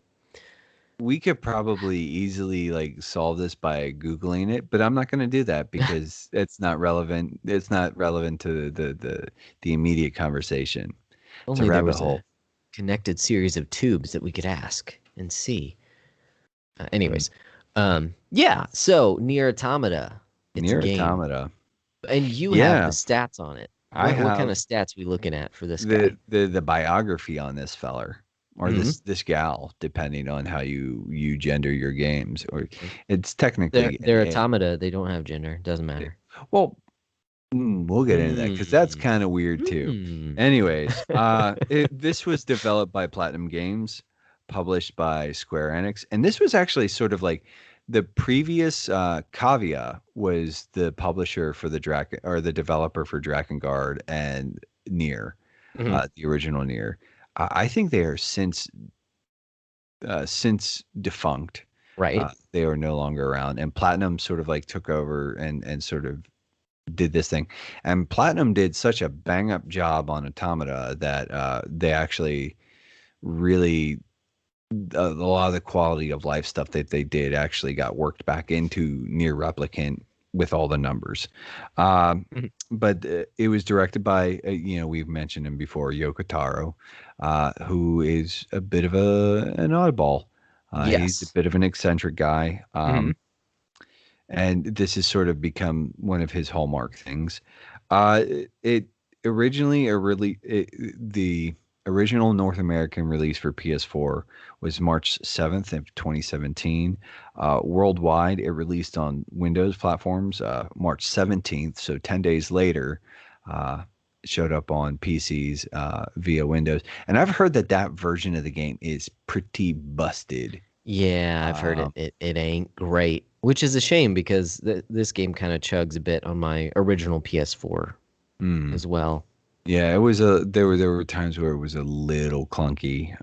we could probably easily like solve this by Googling it, but I'm not going to do that because it's not relevant. It's not relevant to the immediate conversation. It's a Only there rabbit was hole. a connected series of tubes that we could ask and see. Mm. Anyways, yeah. So Near Automata, it's a Near game, automata. and you have the Yeah, stats on it. I What kind have of stats we looking at for this guy? the biography on this feller or Hmm. this gal, depending on how you gender your games, or it's They're technically an they're A. automata. They don't have gender. Doesn't matter. Well, we'll get into that because that's Hmm. kind of weird too. Hmm. Anyways, this was developed by Platinum Games, published by Square Enix, and this was actually sort of like the previous Cavia was the publisher for the Dragon or the developer for Dragon Guard and Nier, Hmm. the original Nier. I think they are since defunct. Right. They are no longer around, and Platinum sort of like took over and sort of did this thing, and Platinum did such a bang up job on Automata that they actually really a lot of the quality of life stuff that they did actually got worked back into Near Replicant with all the numbers. Um, Mhm. but it was directed by, we've mentioned him before, Yoko Taro, who is a bit of an oddball. He's a Yes. bit of an eccentric guy. Hmm. And this has sort of become one of his hallmark things. Uh, it originally a really the original North American release for PS4 was March 7th of 2017. Worldwide, it released on Windows platforms March 17th, so 10 days later. Uh, Showed up on PCs via Windows, and I've heard that that version of the game is pretty busted. Yeah, I've heard Um, it ain't great, which is a shame because this game kind of chugs a bit on my original PS4 hmm. as well. Yeah, it was there were times where it was a little clunky.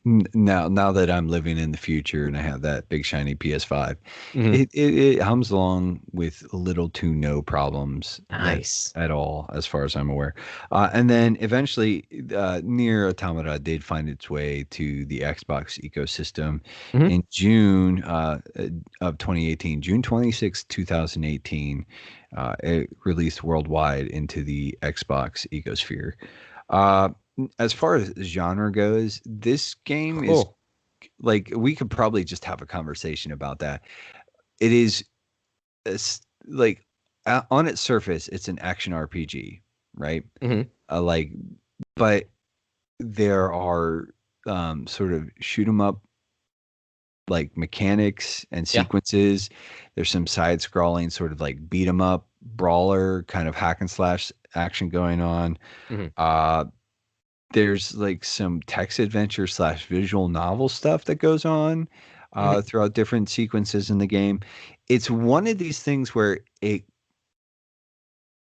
Now that I'm living in the future and I have that big shiny PS5, Hmm. it hums along with little to no problems that Nice. at all, as far as I'm aware. And then eventually, Nier Automata did find its way to the Xbox ecosystem Hmm. in June of 2018, June 26, 2018. It released worldwide into the Xbox ecosphere. Uh, as far as genre goes, this game is Cool. like we could probably just have a conversation about that. It is like on its surface, it's an action RPG, right? Hmm. Like, but there are sort of shoot 'em up like mechanics and Yeah. sequences. There's some side scrolling sort of like beat 'em up brawler kind of hack and slash action going on. Hmm. Uh there's like some text adventure slash visual novel stuff that goes on Hmm. throughout different sequences in the game. It's one of these things where it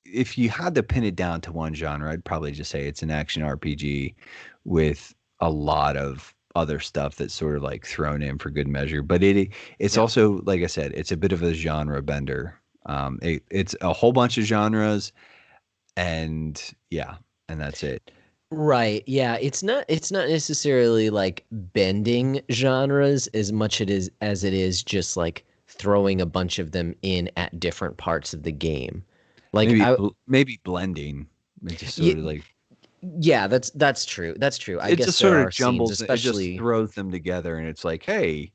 if you had to pin it down to one genre, I'd probably just say it's an action RPG with a lot of other stuff that's sort of like thrown in for good measure. But it's Yeah. also, like I said, it's a bit of a genre bender. It's a whole bunch of genres, and yeah, and that's it. Right. Yeah. It's not necessarily like bending genres as much it is as it is just like throwing a bunch of them in at different parts of the game. Like Maybe I maybe blending. It just sort of y- like yeah, that's true. That's true. I it guess just there sort are of scenes, jumbles. It just especially throws them together, and it's like, hey,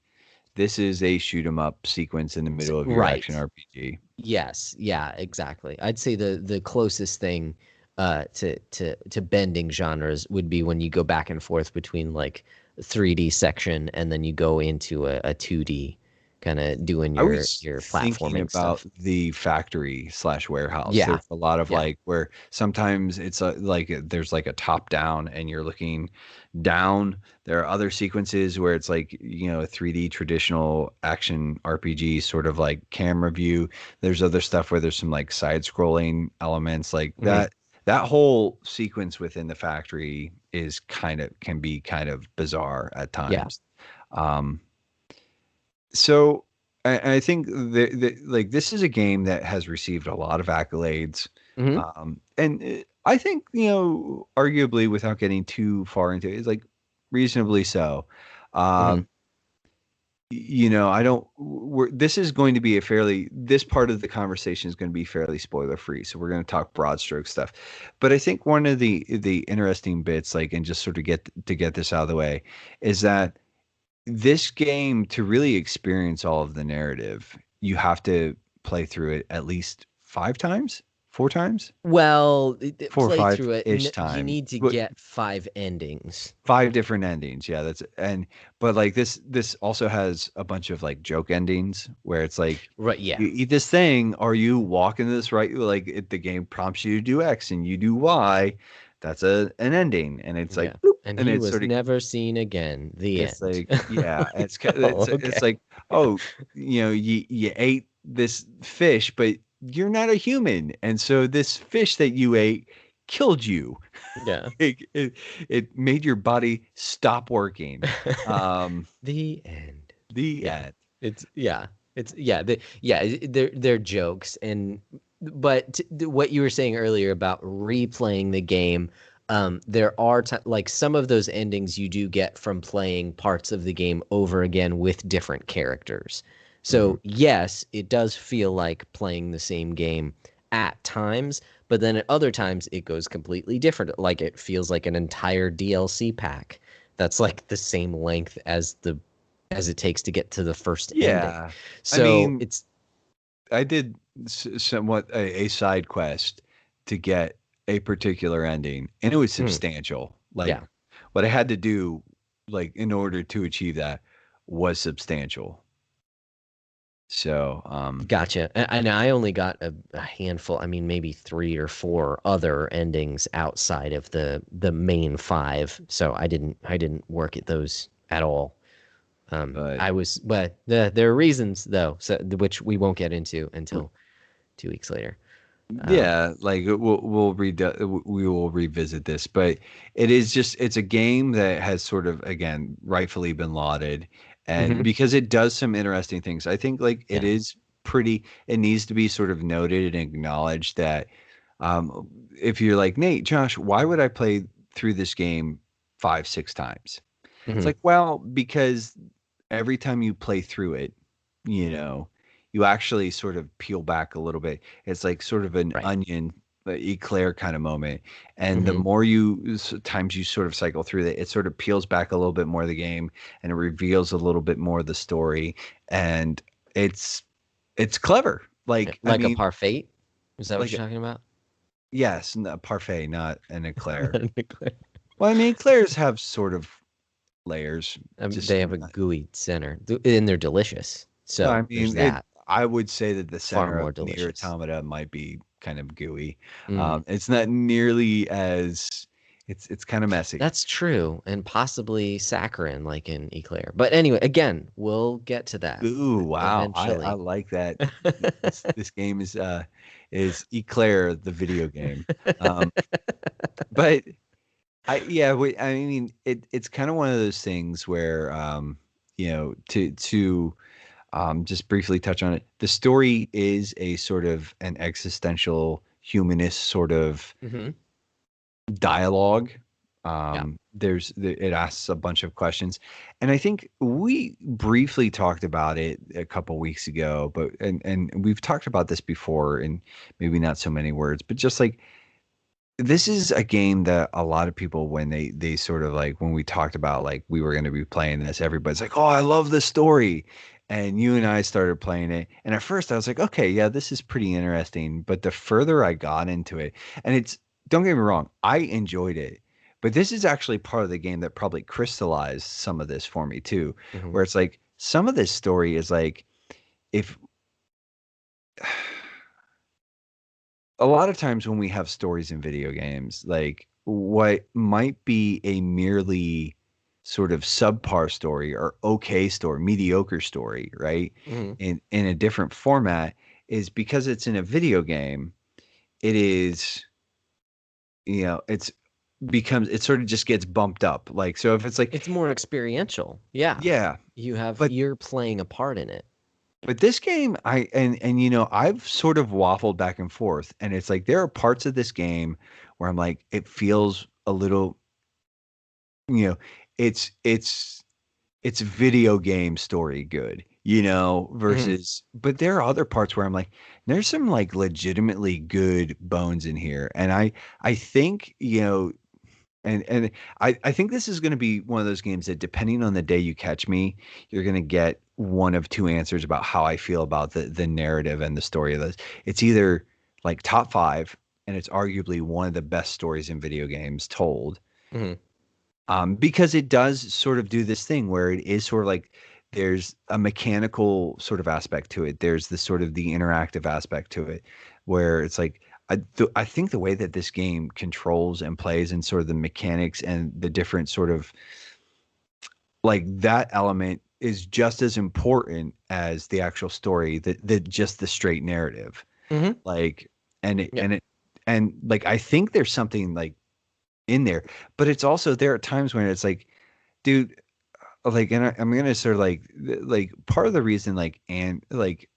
this is a shoot 'em up sequence in the middle of your action right. RPG. Yes, yeah, exactly. I'd say the closest thing to bending genres would be when you go back and forth between like 3D section and then you go into a 2D kind of doing I your was your thinking platforming about stuff. the factory slash warehouse. Yeah. There's a lot of Yeah. like where sometimes it's like there's like a top down and you're looking down. There are other sequences where it's like, a 3D traditional action RPG sort of like camera view. There's other stuff where there's some like side scrolling elements like Hmm. that. That whole sequence within the factory is can be kind of bizarre at Yeah. times. Um, so I think like this is a game that has received a lot of accolades, Hmm. and I think arguably without getting too far into it, it's like reasonably so. Hmm. Um, I don't. This is going to be this part of the conversation is going to be fairly spoiler free, so we're going to talk broad stroke stuff. But I think one of the interesting bits, like, and just sort of get this out of the way, is that this game, to really experience all of the narrative, you have to play through it at least 5 times, 4 times, Well, four or play five through it. ish You time. need to But get 5 endings. 5 different endings. Yeah, but like this also has a bunch of like joke endings where it's like Right, yeah. you eat this thing, or you walk into this right, like the game prompts you to do X and you do Y. That's an ending, and it's like Yeah. bloop, And and he it's was sort of never seen again. The it's end. like, yeah, Oh, it's okay. like, oh, you ate this fish, but you're not a human, and so this fish that you ate killed you. Yeah. It made your body stop working. Um, The end. the Yeah. end. It's yeah. It's yeah, they're jokes and but what you were saying earlier about replaying the game, there are like some of those endings you do get from playing parts of the game over again with different characters. Mhm. So yes, it does feel like playing the same game at times, but then at other times it goes completely different. Like it feels like an entire DLC pack that's like the same length as it takes to get to the first ending. Yeah. I So mean, it's I did somewhat a side quest to get a particular ending, and it was mm, substantial. Like yeah. what I had to do, like in order to achieve that, was substantial. So, Gotcha. And I only got a handful, I mean, maybe three or four other endings outside of the main five. So I didn't work at those at all. but But there are reasons though, so which we won't get into until 2 weeks later. Um, yeah, like we will revisit this, but it is just it's a game that has sort of again rightfully been lauded, and mhm, because it does some interesting things. I think like it yeah. is pretty. It needs to be sort of noted and acknowledged that if you're like Nate, Josh, why would I play through this game 5, 6 times? It's Mhm, like, well, because every time you play through it, you know, you actually sort of peel back a little bit. It's like sort of an right. onion eclair kind of moment. And the Mhm, more times you sort of cycle through it, it sort of peels back a little bit more of the game and it reveals a little bit more of the story. And it's it's clever. yeah. Like, I Like a mean, parfait? Is that what like you're talking about? yes, a parfait, not an eclair. Well, I mean, eclairs have sort of layers, just They have a gooey center, and they're delicious. well, I So there's mean, it. that. I would say that the Far center more of Nier delicious. Automata might be kind of gooey. Mm. It's not nearly as. It's kind of messy. That's true, and possibly saccharin, like in Eclair. But anyway, again, we'll get to that Ooh, wow! I eventually. like that. This game is Eclair the video game. Um, but I mean it's kind of one of those things where to just briefly touch on it. The story is a sort of an existential humanist sort of Hmm. dialogue. Yeah. It asks a bunch of questions, and I think we briefly talked about it a couple weeks ago, but and we've talked about this before in maybe not so many words, but just like this is a game that a lot of people when they sort of like when we talked about like we were going to be playing this, everybody's like, "Oh, I love this story." And you and I started playing it. And at first I was like, "Okay, yeah, this is pretty interesting." But the further I got into it, and it's don't get me wrong, I enjoyed it. But this is actually part of the game that probably crystallized some of this for me too, Hmm. where it's like some of this story is like if a lot of times when we have stories in video games, like what might be a merely sort of subpar story or okay story, mediocre story, right? Hmm. In a different format is because it's in a video game, it is, it's becomes it sort of just gets bumped up. Like so if it's like, It's more experiential. Yeah. yeah, but You're playing a part in it. this game and I've sort of waffled back and forth and it's like there are parts of this game where I'm like it feels a little you know it's video game story good Hmm. versus but there are other parts where I'm like there's some like legitimately good bones in here and I think and I think this is going to be one of those games that depending on the day you catch me, you're going to get one of two answers about how I feel about the narrative and the story of this. It's either like top five, and it's arguably one of the best stories in video games told, Hmm. because it does sort of do this thing where it is sort of like there's a mechanical sort of aspect to it. There's the sort of the interactive aspect to it, where it's like I think the way that this game controls and plays and sort of the mechanics and the different sort of like that element is just as important as the actual story, that just the straight narrative. Hmm. Like and it Yeah. and it and like I think there's something like in there, but it's also there are times when it's like, dude, like, and I'm gonna sort of like part of the reason like and like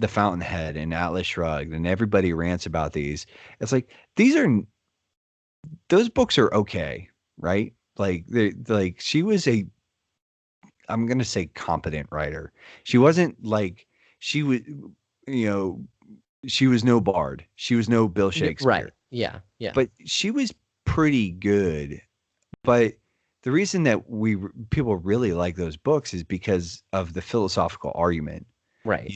The Fountainhead and Atlas Shrugged, and everybody rants about these. It's like these are those books are okay, right? Like they like she was a I'm gonna say competent writer. She wasn't like she was you know she was no Bard. She was no Bill Right. Shakespeare, Yeah. Yeah. but she was pretty good. But the reason that people really like those books is because of the philosophical argument. Right.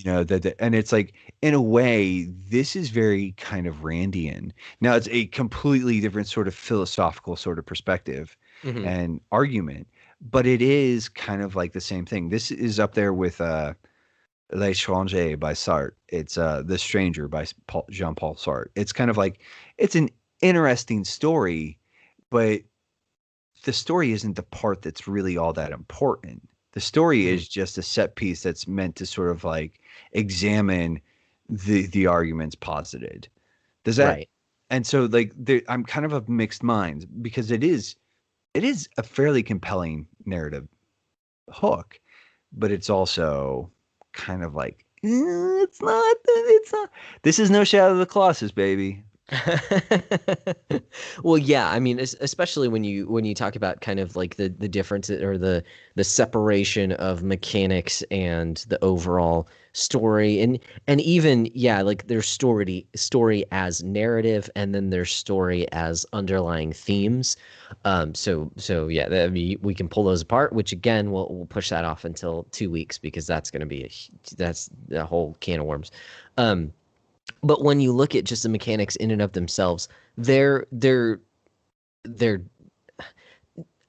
And it's like in a way this is very kind of Randian. Now it's a completely different sort of philosophical sort of perspective Hmm. and argument, but it is kind of like the same thing. This is up there with L'étranger by Sartre. It's The Stranger by Jean-Paul Sartre. It's kind of like it's an interesting story, but the story isn't the part that's really all that important. The story Hmm. is just a set piece that's meant to sort of like examine the arguments posited. Does that? Right. And so like I'm kind of mixed minds because it is a fairly compelling narrative hook, but it's also kind of like it's not. This is no Shadow of the Colossus, baby. Well, yeah, I mean, especially when you talk about kind of like the difference or the separation of mechanics and the overall story, and even yeah, like there's story as narrative, and then there's story as underlying themes. So yeah, I mean, we can pull those apart, which again we'll push that off until 2 weeks because that's going to be that's a whole can of worms. Um, but when you look at just the mechanics in and of themselves, they're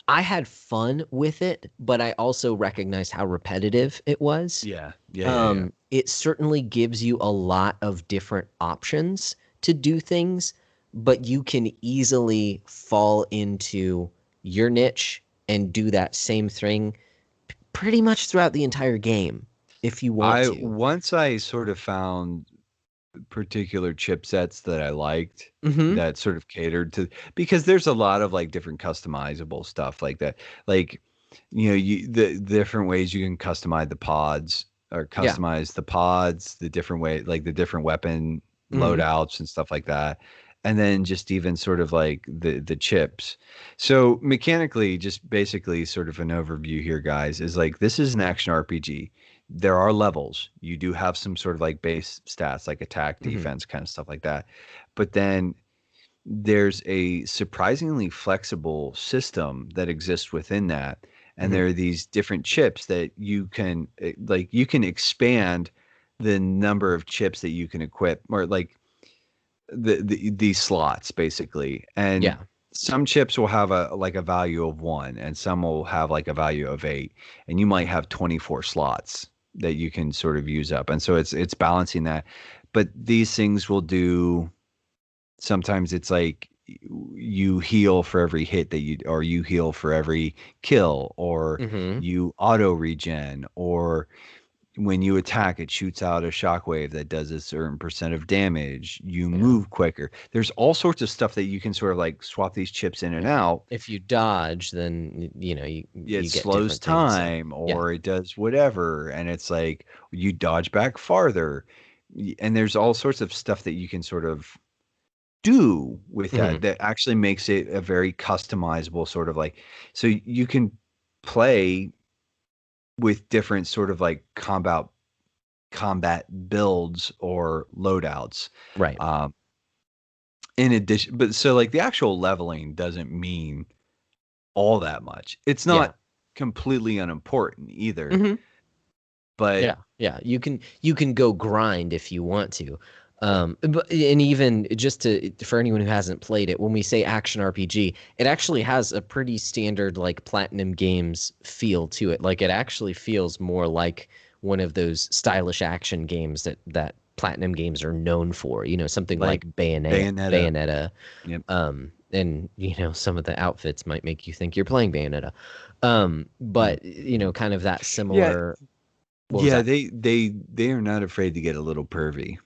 I had fun with it, but I also recognized how repetitive it was. Yeah, yeah, yeah, yeah. It certainly gives you a lot of different options to do things, but you can easily fall into your niche and do that same thing pretty much throughout the entire game if you want I to. once I sort of found particular chipsets that I liked Hmm. that sort of catered to because there's a lot of like different customizable stuff like that. Like, the different ways you can Yeah. customize the pods, the different way, like the different weapon Hmm. loadouts and stuff like that. And then just even sort of like the chips. So mechanically, just basically sort of an overview here, guys, is like this is an action RPG. There are levels. You do have some sort of like base stats, like attack, Hmm. defense, kind of stuff like that. But then there's a surprisingly flexible system that exists within that. And Hmm. there are these different chips that you can expand the number of chips that you can equip, or like these slots basically. And Yeah. some chips will have a value of 1 and some will have like a value of 8, and you might have 24 slots that you can sort of use up. And so it's balancing that. But these things will do sometimes it's like you heal for every hit or you heal for every kill, or Hmm. you auto regen, or when you attack, it shoots out a shockwave that does a certain percent of damage. You Yeah. move quicker. There's all sorts of stuff that you can sort of like swap these chips in and If out. you dodge, then you know It you get slows different things. So time yeah. or it does whatever. And it's like you dodge back farther. And there's all sorts of stuff that you can sort of do with Hmm. that actually makes it a very customizable sort of like, so you can play with different sort of like combat builds or loadouts. Right. Um, in addition, but so like the actual leveling doesn't mean all that much. It's Yeah. not completely unimportant either, Hmm. but Yeah. Yeah. You can go grind if you want to. But and even just to for anyone who hasn't played it, when we say action RPG, it actually has a pretty standard like Platinum Games feel to it. Like it actually feels more like one of those stylish action games that Platinum Games are known for. You know, something like like Bayonetta. Bayonetta. Yep. And you know, some of the outfits might make you think you're playing Bayonetta. Mm. But you know, kind of that Yeah, similar. What was yeah, that? they are not afraid to get a little pervy.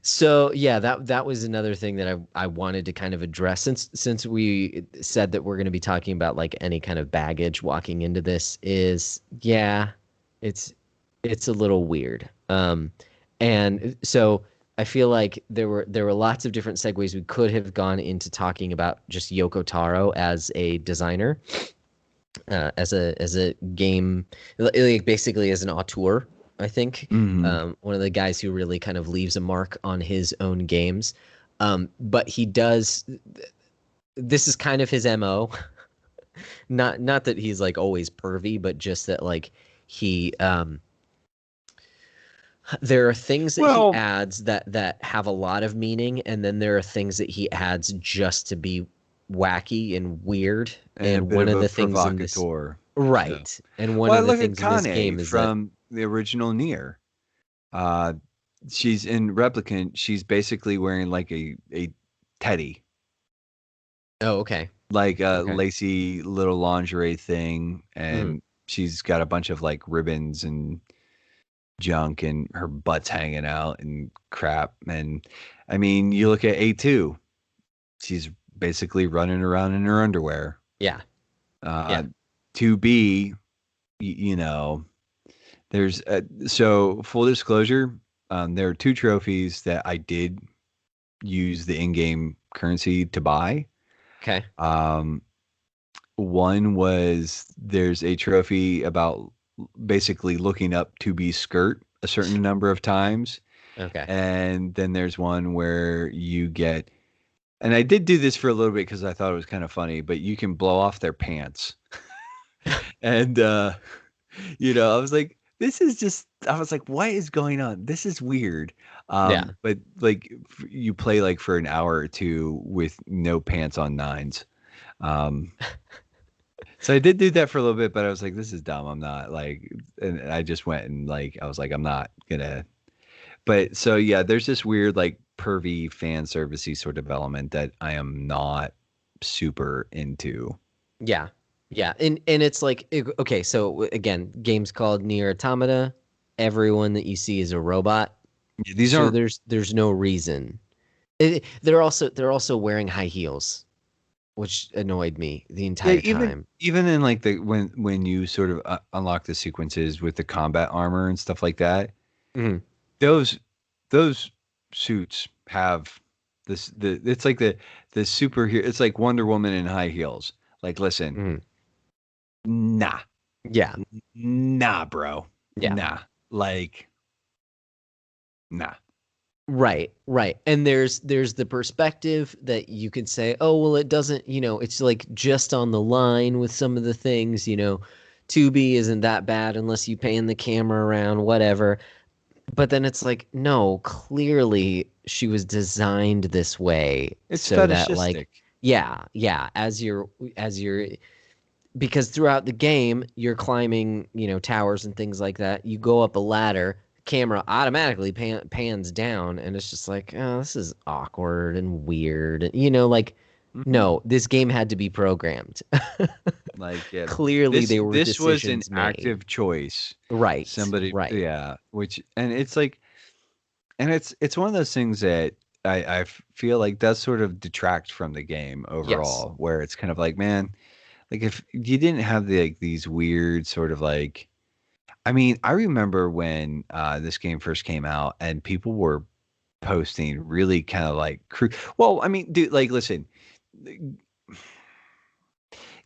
So yeah, that was another thing that I wanted to kind of address since we said that we're going to be talking about like any kind of baggage walking into this is yeah, it's it's a little weird. And so I feel like there were lots of different segues we could have gone into talking about just Yoko Taro as a designer, as a game, like basically as an auteur. I think Hmm. one of the guys who really kind of leaves a mark on his own games. But he does. This is kind of his mo. Not that he's like always pervy, but just that like he there are things that he Well, adds that have a lot of meaning, and then there are things that he adds just to be wacky and weird. and a And bit one of of a the things in this provocateur. So, right, and one well, of I the look at things in this Kane game is that from the original Nier. Uh, she's in Replicant. She's basically wearing like a teddy, oh okay like a okay lacy little lingerie thing, hmm and she's got a bunch of like ribbons and junk, and her butt's hanging out and crap. And I mean, you look at A2, she's basically running around in her underwear. yeah Uh, yeah 2B, you know, there's so full disclosure, there are two trophies that I did use the in-game currency to buy. okay Um, One was there's a trophy about basically looking up to be skirt a certain number of times. okay And then there's one where you get, and I did do this for a little bit because I thought it was kind of funny, but you can blow off their pants. And, I was like, this is just, I was like, what is going on? This is weird. yeah But like you play like for an hour or two with no pants on nines. Um, So I did do that for a little bit, but I was like, this is dumb. I'm not like, and I just went and like, I was like, I'm not gonna. But so yeah, there's this weird like pervy fan servicey sort of element that I am not super into. yeah yeah and it's like okay, so again, games called Nier Automata, everyone that you see is a robot, These so aren't there's no reason. They're also wearing high heels, which annoyed me the yeah, entire time. even in like the when you sort of unlock the sequences with the combat armor and stuff like that, Mhm, those those suits have this the it's like the superhero. It's like Wonder Woman in high heels. Like, listen, mhm. nah. Yeah, Nah, bro. yeah. Nah. Like, nah. Right, right. And there's the perspective that you could say, "Oh, well, it doesn't, it's like just on the line with some of the things, 2B isn't that bad unless you pan the camera around, whatever." But then it's like, no, clearly she was designed this way It's so that like, fetishistic. yeah, yeah, as you're because throughout the game you're climbing, towers and things like that. You go up a ladder, camera automatically pans down, and it's just like, oh, this is awkward and weird. Like, Hmm. no, this game had to be programmed. Like, yeah, Clearly, this there were this was an decisions made. active choice. Right, Somebody, right. yeah, which, and it's like, and it's one of those things that I feel like does sort of detract from the game Yes. overall, where it's kind of like, man, like if you didn't have like these weird sort of like, I mean, I remember when this game first came out and people were posting really kind of like well, I mean, dude, like, listen,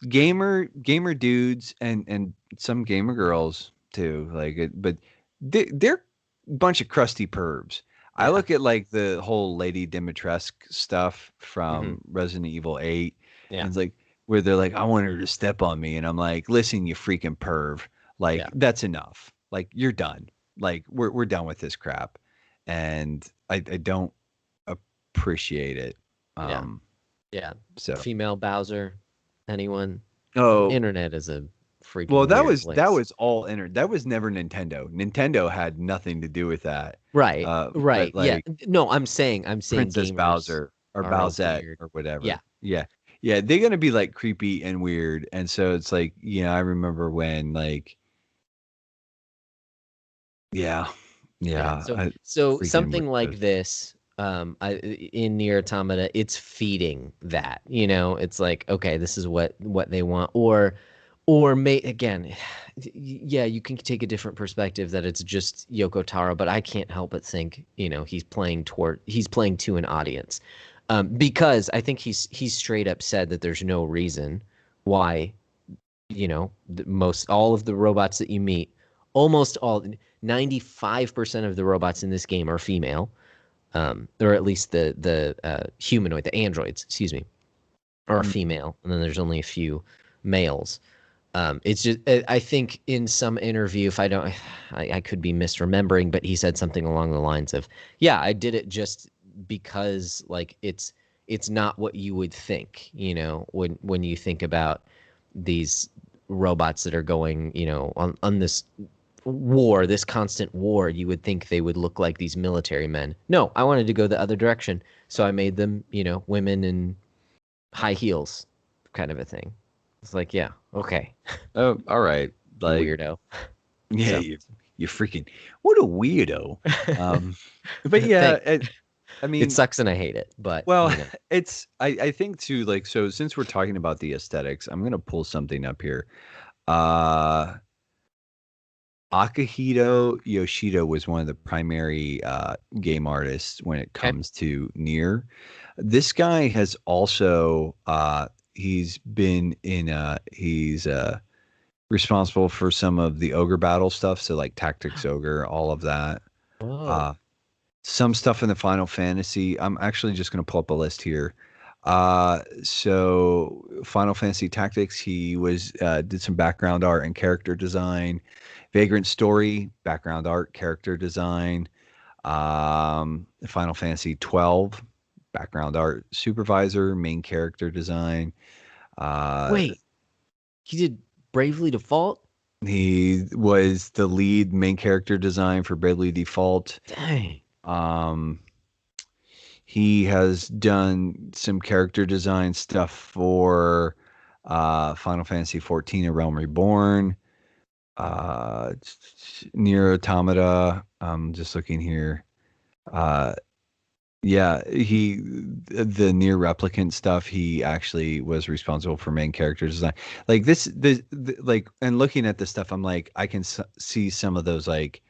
gamer dudes and some gamer girls too, like but they're a bunch of crusty pervs. I Yeah. look at like the whole Lady Dimitrescu stuff Hmm. from Resident Evil 8, and Yeah. it's like where they're like, I want her to step on me, and I'm like, listen, you freaking perv, like Yeah. that's enough, like you're done, like we're done with this crap, and I don't appreciate it. Yeah. um Yeah. so Female Bowser. Anyone? oh, Internet is a well, freaking weird that place. was all entered. That was never Nintendo. Nintendo had nothing to do with that. Right. But Right. Yeah. like No, I'm saying Princess gamers Bowser or are a Bowsette weird. or Yeah. whatever. Yeah. Yeah, they're gonna be like creepy and weird. And so it's like, I remember when like, yeah, Yeah. yeah, So freaking something weirdos. like this, in Nier Automata, it's feeding that. It's like, okay, this is what they want, Or may again, yeah, you can take a different perspective that it's just Yoko Taro, but I can't help but think, he's playing to an audience. Because I think he's straight up said that there's no reason why, most all of the robots that you meet, almost all 95% of the robots in this game are female. Or at least the humanoid, the androids, excuse me, are Mhm. female, and then there's only a few males. It's just I think in some interview, if I don't, I could be misremembering, but he said something along the lines of, "Yeah, I did it just because like it's not what you would think, when you think about these robots that are going, on this war, this constant war, you would think they would look like these military men. No, I wanted to go the other direction, so I made them, women in high heels, kind of a thing. It's like, yeah, okay, Oh, all right. you Like, weirdo. yeah, So, you freaking what a weirdo. Um, but yeah, thank. I It mean, sucks and I hate it, but well, I think too, like, so since we're talking about the aesthetics, I'm gonna pull something up here. Uh, Akihito Yoshida was one of the primary game artists when it okay. comes to Nier. This guy has also he's been in he's responsible for some of the ogre battle stuff, so like Tactics Ogre, all of that. Whoa. Uh some stuff in the Final Fantasy. I'm actually just going to pull up a list here. So Final Fantasy Tactics, he was did some background art and character design. Vagrant Story, background art, character design. Final Fantasy 12, background art, supervisor, main character design. Uh, Wait, he did Bravely Default? he was the lead main character design for Bravely Default. Dang. Um, He has done some character design stuff for Final Fantasy 14 A Realm Reborn, uh, Nier Automata. I'm just looking here. Uh, yeah, the Near Replicant stuff, he actually was responsible for main character design. Like like, and looking at this stuff, I'm like, I can see some of those, like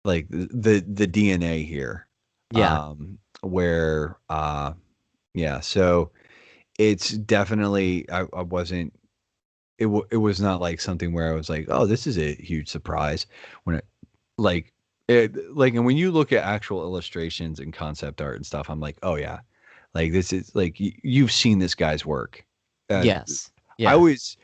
the DNA here, Yeah. where, yeah, so it's definitely, I wasn't, it was not like something where I was like, oh, this is a huge surprise when like and when you look at actual illustrations and concept art and stuff, I'm like, oh yeah, like this is like you've seen this guy's work. Uh, Yes. I Yeah. always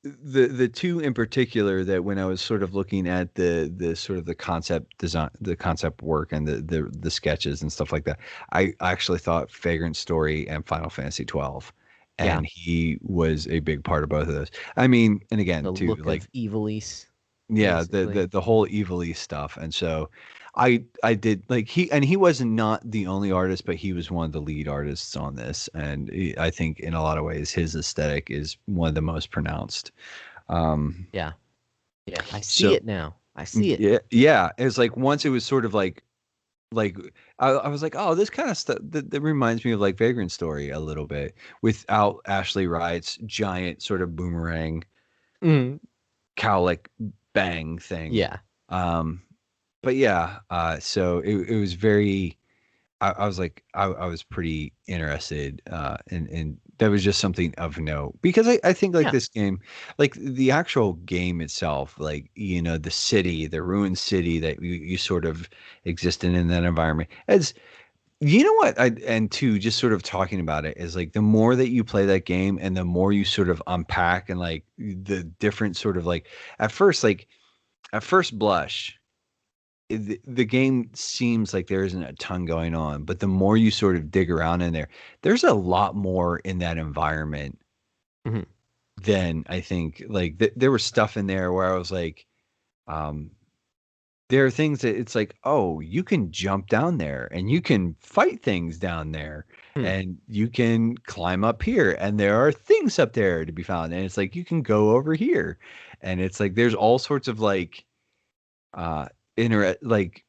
the two in particular that when I was sort of looking at the sort of the concept design, the concept work, and the sketches and stuff like that, I actually thought Vagrant Story and Final Fantasy 12, Yeah. and he was a big part of both of those. I mean, and again, The too, look like, of Evilise, yeah, basically. the whole Evilly stuff, and so I did, like, he was not the only artist, but he was one of the lead artists on this, and I think in a lot of ways his aesthetic is one of the most pronounced. Um, Yeah. Yeah. I see so it now. I see it. yeah, yeah, it's like once it was sort of like I was like, oh, this kind of stuff that reminds me of like Vagrant Story a little bit without Ashley Wright's giant sort of boomerang Mm. cowlick bang thing. Yeah. Um, but yeah, so it was very. I was like, I was pretty interested, and that was just something of note because I think like Yeah. this game, like the actual game itself, like, the city, the ruined city that you sort of exist in that environment. As you know what, and two, just sort of talking about it is like the more that you play that game and the more you sort of unpack and like the different sort of like like at first blush the game seems like there isn't a ton going on, but the more you sort of dig around in there, there's a lot more in that environment Mhm. than I think. Like there was stuff in there where I was like, um, there are things that it's like, oh, you can jump down there and you can fight things down there Hmm. and you can climb up here and there are things up there to be found. And it's like you can go over here. And it's like there's all sorts of like uh like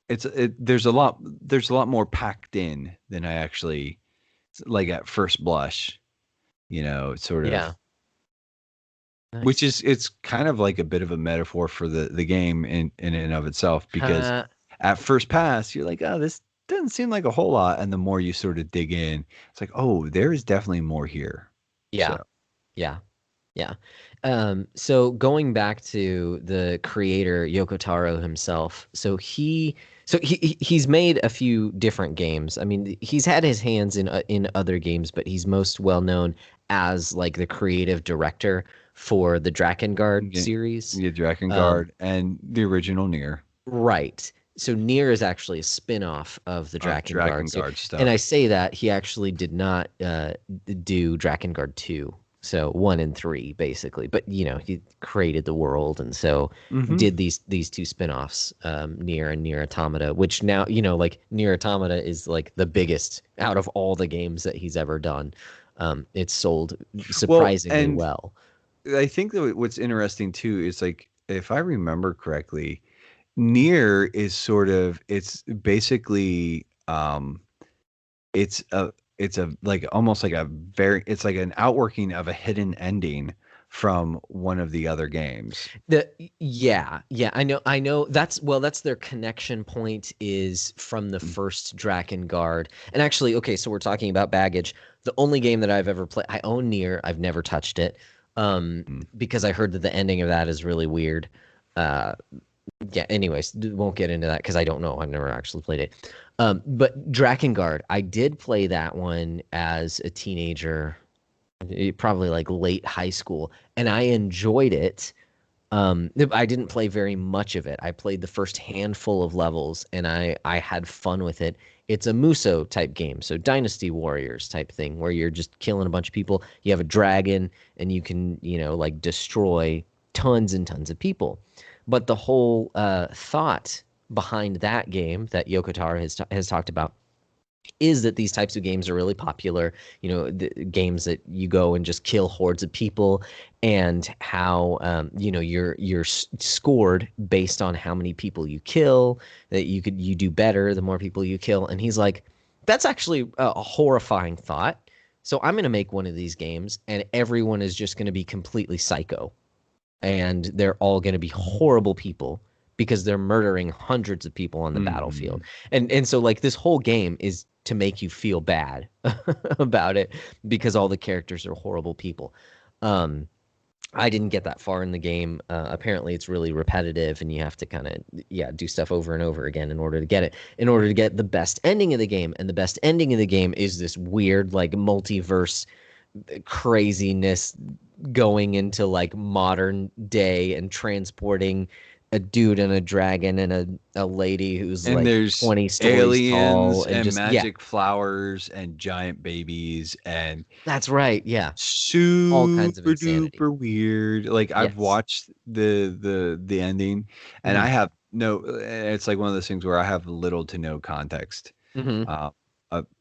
there's a lot more packed in than I actually like at first blush, sort of. Yeah. which Nice. is it's kind of like a bit of a metaphor for the game in and of itself because Uh, at first pass you're like, oh, this doesn't seem like a whole lot, and the more you sort of dig in, it's like, oh, there is definitely more here. So yeah, yeah. Yeah. So going back to the creator Yoko Taro himself, he's made a few different games. I mean, he's had his hands in other games, but he's most well known as like the creative director for the Drakengard yeah, series. yeah, Um, Drakengard and the original Nier right. So Nier is actually a spin-off of the of Drakengard series. Drakengard And I stuff. say that he actually did not do Drakengard 2. So 1 and 3 basically. But he created the world and so Hmm. did these two spin-offs, Nier and Nier Automata, which now, like Nier Automata is like the biggest out of all the games that he's ever done. It's sold Well, surprisingly and well. I think that what's interesting too is like if I remember correctly, Nier is sort of it's basically it's a like almost like a very it's like an outworking of a hidden ending from one of the other games. Yeah, I know that's their connection point is from the first Drakengard. And actually, okay, so we're talking about baggage. The only game that I've ever played, I own Nier, I've never touched it. Mm. Because I heard that the ending of that is really weird. Uh yeah, anyways, won't get into that because I don't know. I've never actually played it. But Drakengard, I did play that one as a teenager, probably like late high school, and I enjoyed it. I didn't play very much of it. I played the first handful of levels and I had fun with it. It's a Muso type game, so Dynasty Warriors type thing where you're just killing a bunch of people. You have a dragon and you can, like destroy tons and tons of people. But the whole thought behind that game that Yoko Taro has talked about is that these types of games are really popular. The games that you go and just kill hordes of people, and how you're scored based on how many people you kill. That you do better the more people you kill. And he's like, that's actually a horrifying thought. So I'm going to make one of these games, and everyone is just going to be completely psycho and they're all going to be horrible people because they're murdering hundreds of people on the Hmm. battlefield. And so like this whole game is to make you feel bad about it because all the characters are horrible people. Um I didn't get that far in the game. Apparently, it's really repetitive, and you have to kind of do stuff over and over again in order to get it. In order to get the best ending of the game, and the best ending of the game is this weird like multiverse craziness going into like modern day and transporting a dude and a dragon and a lady who's And like there's 20 stories tall aliens and and just yeah, magic flowers and giant babies and that's right. Yeah. All kinds of super insanity. duper weird. Like I've Yes. watched the ending, and I Hmm. have no. It's like one of those things where I have little to no context Hmm. uh,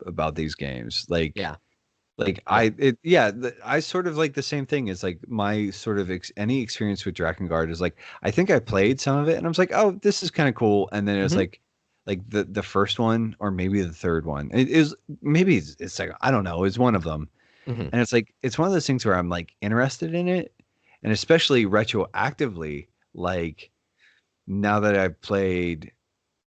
about these games. Yeah. Like Yeah. I sort of like the same thing as like my sort of any experience with Drakengard is like I think I played some of it and I was like, oh, this is kind of cool, and then it was Hmm. like the first one or maybe the third one. It is maybe it's like I don't know, it's one of them, Hmm. and it's like it's one of those things where I'm like interested in it, and especially retroactively, like now that I've played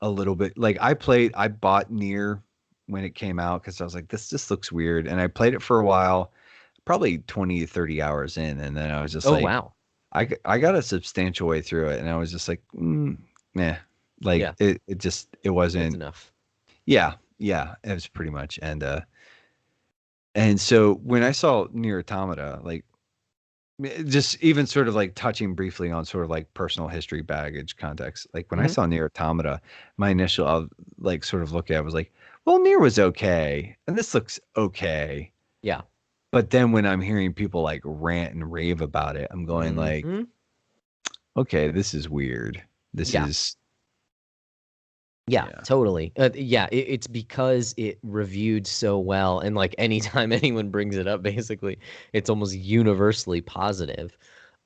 a little bit, like I bought Nier when it came out because I was like, this just looks weird, and I played it for a while, probably 20 to 30 hours in, and then I was just Oh like, wow. I got a substantial way through it, and I was just like, meh, like Yeah. it It's wasn't, enough. yeah, it was pretty much, and so when I saw Nier Automata, like just even sort of like touching briefly on sort of like personal history baggage context, like when I Hmm. saw Nier Automata, my initial like sort of look at it was like, well, Nier was okay, and this looks okay. Yeah. But then when I'm hearing people like rant and rave about it, I'm going like, Hmm. okay, this is weird. This Yeah. is Yeah, yeah. totally. Yeah, it's because it reviewed so well, and like anytime anyone brings it up, basically, it's almost universally positive.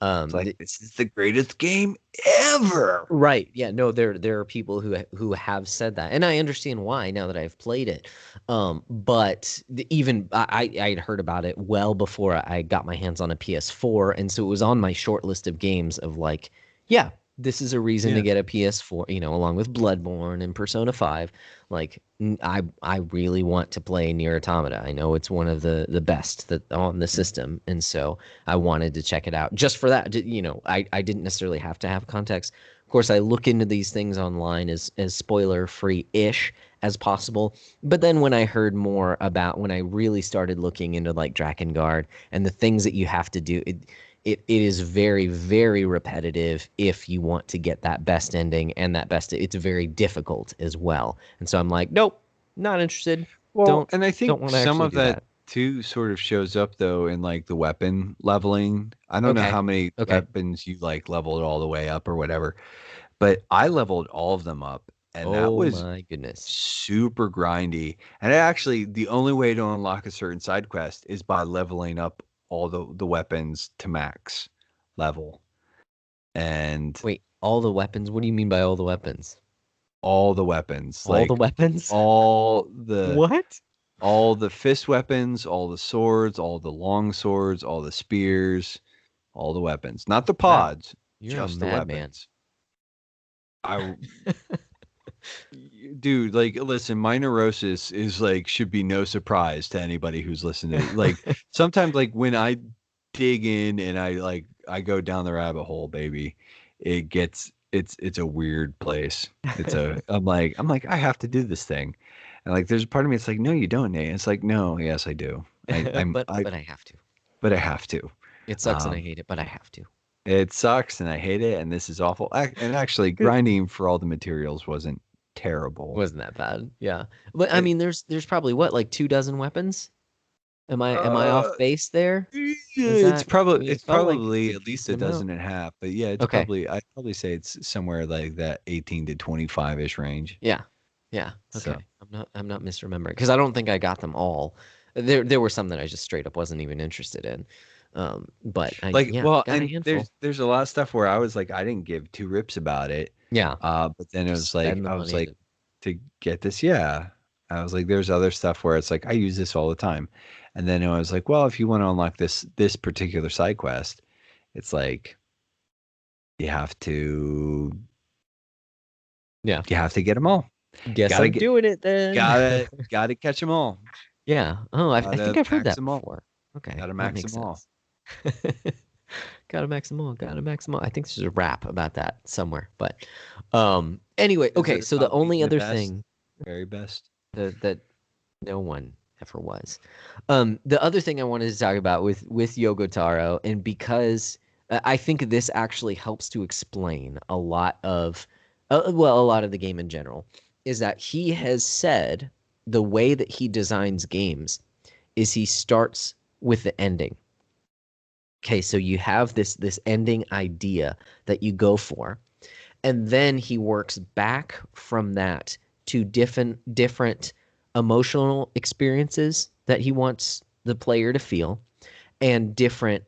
It's Um, like this is the greatest game ever. Right. Yeah. No, there are people who have said that, and I understand why now that I've played it. But even I had heard about it well before I got my hands on a PS4, and so it was on my short list of games of like, yeah, this is a reason to Yeah. get a PS4. Along with Bloodborne and Persona 5. Like, I really want to play Nier Automata. I know it's one of the best that on the system, and so I wanted to check it out just for that. I didn't necessarily have to have context. Of course, I look into these things online as spoiler free ish as possible. But then when I heard more about when I really started looking into like Drakengard and the things that you have to do, it is very, very repetitive if you want to get that best ending and that best. It's very difficult as well. And so I'm like, nope, not interested. Well, Don't and I don't think want to some actually of do that that. too sort of shows up though in like the weapon leveling. I don't know Okay. how many Okay. weapons you like leveled all the way up or whatever, but I leveled all of them up, and that Oh was my goodness. super grindy. And actually, the only way to unlock a certain side quest is by leveling up all the weapons to max level. And Wait, all the weapons? What do you mean by all the weapons? all the weapons, All the like weapons? all the What? all the fist weapons, all the swords, all the long swords, all the spears, all the weapons. Not the Wow. pods, You're a just the madman. weapons. I Dude, like, listen, my neurosis is like should be no surprise to anybody who's listening to like sometimes like when I dig in and I go down the rabbit hole, baby, it's a weird place. I'm like I have to do this thing. And like there's a part of me it's like no you don't, Nate. It's like no, yes I do. But I have to. But I have to. It sucks and I Um hate it, but I have to. it sucks and I hate it and this is awful. And actually It grinding for all the materials wasn't terrible. wasn't that bad. Yeah. But I It, mean there's probably what, like 24 weapons? Am I off Uh, base there? yeah, Is that I mean it it's felt like it's probably a at least decent a amount. dozen and a half, but yeah, it's Okay. probably I'd probably say it's somewhere like that 18 to 25-ish range. Yeah. Yeah. So Okay. I'm not misremembering because I don't think I got them all. There were some that I just straight up wasn't even interested in. But I like yeah, well, got a and handful. there's a lot of stuff where I was like I didn't give two rips about it. Yeah. But then it Just was like spend the I was money like to to get this, yeah. I was like there's other stuff where it's like I use this all the time. And then I was like, well, if you want to unlock this particular side quest, it's like you have to yeah. you have to get them all. Guess Gotta I'm get doing it then. gotta catch them all. Yeah. Oh, I think Gotta I've heard max that them all. before. Okay, Gotta that max makes them all. sense. Gotta max them all. Gotta max them all. I think there's a rap about that somewhere. But anyway, Is okay. it So the about being only the other best? thing Very best. that no one ever was. The other thing I wanted to talk about with Yogotaro, and because I think this actually helps to explain a lot of, well, a lot of the game in general, is that he has said the way that he designs games is he starts with the ending. Okay, so you have this ending idea that you go for, and then he works back from that to different emotional experiences that he wants the player to feel and different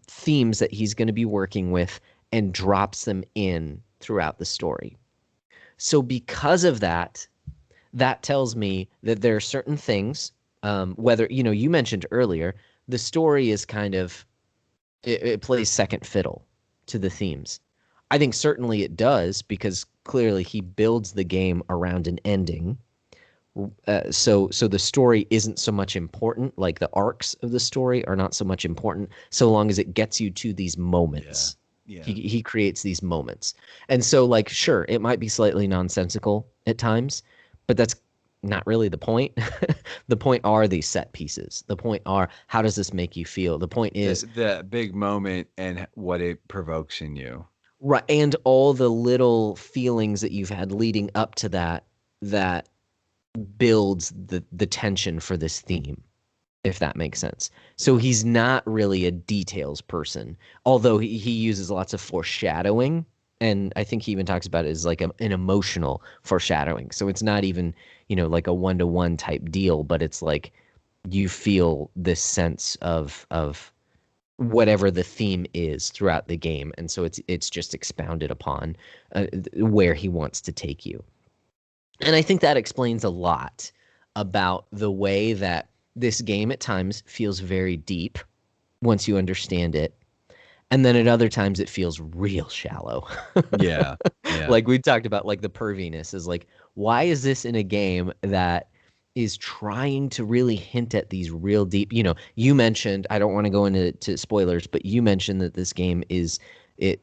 themes that he's going to be working with and drops them in throughout the story. So because of that, that tells me that there are certain things, whether you mentioned earlier, the story is kind of it plays second fiddle to the themes. I think certainly it does because clearly he builds the game around an ending. So the story isn't so much important, like the arcs of the story are not so much important, so long as it gets you to these Yeah. moments. He Yeah. he creates these moments, and so like sure, it might be slightly nonsensical at times, but that's not really the point. The point are these set pieces. The point are how does this make you feel? The point is The big moment and what it provokes in you. right, and all the little feelings that you've had leading up to that builds the tension for this theme, if that makes sense. So Yeah. he's not really a details person, although he uses lots of foreshadowing. And I think he even talks about it as like an emotional foreshadowing. So it's not even, like a one-to-one type deal, but it's like you feel this sense of whatever the theme is throughout the game, and so it's just expounded upon where he wants to take you. And I think that explains a lot about the way that this game at times feels very deep once you understand it, and then at other times it feels real shallow. Yeah. Yeah. Like we talked about, like the perviness is like, why is this in a game that is trying to really hint at these real deep, you mentioned, I don't want to go into spoilers, but you mentioned that this game is it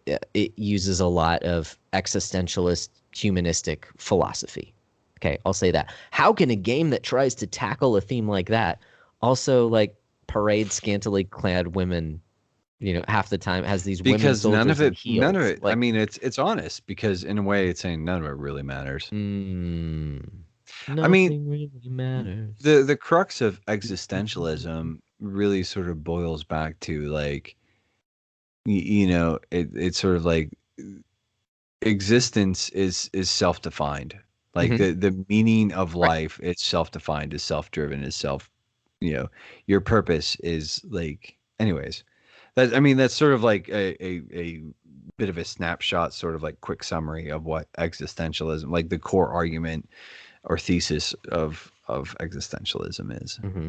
uses a lot of existentialist humanistic philosophy. Okay, I'll say that. How can a game that tries to tackle a theme like that also like parade scantily clad women, half the time has these women Because soldiers in none of heels? it, I Like, mean, it's honest because in a way it's saying none of it really matters. mm, I mean, nothing really matters. the crux of existentialism really sort of boils back to like it's sort of like existence is self-defined. Like Hmm. the meaning of Right. life is self-defined, is self-driven, is self, you know, your purpose is like anyways. That I mean that's sort of like a bit of a snapshot, sort of like quick summary of what existentialism, like the core argument or thesis of existentialism is. Hmm.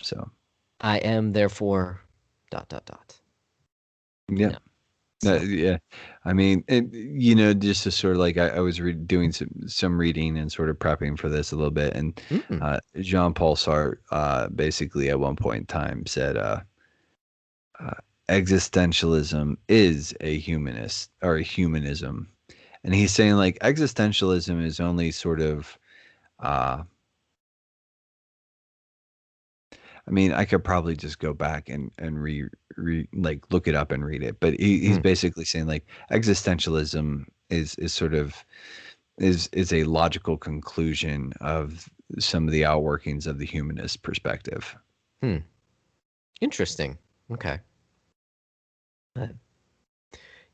So I am therefore dot dot dot. yeah. No. So, Yeah, I mean, just to sort of like I was doing some reading and sort of prepping for this a little bit, and mm, Jean-Paul Sartre basically at one point in time said uh, existentialism is a humanist or a humanism, and he's saying like existentialism is only sort of uh, I mean, I could probably just go back and like look it up and read it, but he's mm, basically saying like existentialism is sort of is a logical conclusion of some of the outworkings of the humanist perspective. hmm. Interesting. Okay.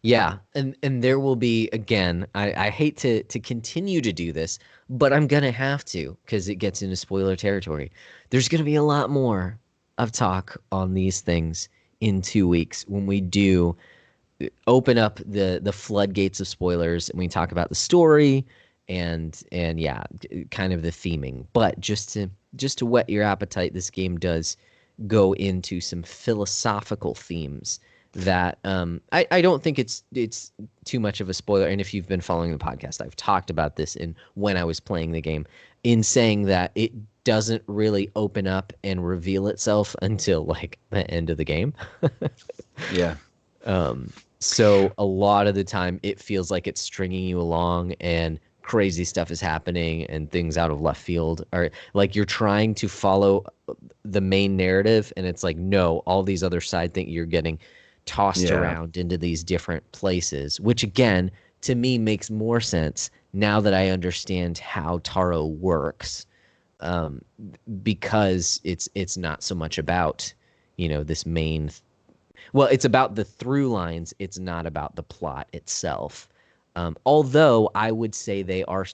Yeah, and there will be again. I hate to continue to do this, but I'm gonna have to because it gets into spoiler territory. There's gonna be a lot more of talk on these things in 2 weeks when we do open up the floodgates of spoilers and we talk about the story and yeah, kind of the theming. But just to whet your appetite, this game does go into some philosophical themes that I don't think it's too much of a spoiler. And if you've been following the podcast, I've talked about this in when I was playing the game, in saying that it doesn't really open up and reveal itself until like the end of the game. Yeah. Um, so a lot of the time it feels like it's stringing you along and crazy stuff is happening and things out of left field are like you're trying to follow the main narrative and it's like no, all these other side things you're getting tossed Yeah. around into these different places, which again to me makes more sense now that I understand how Taro works. Um, because it's not so much about this main, well, it's about the through lines. It's not about the plot itself. Although I would say they are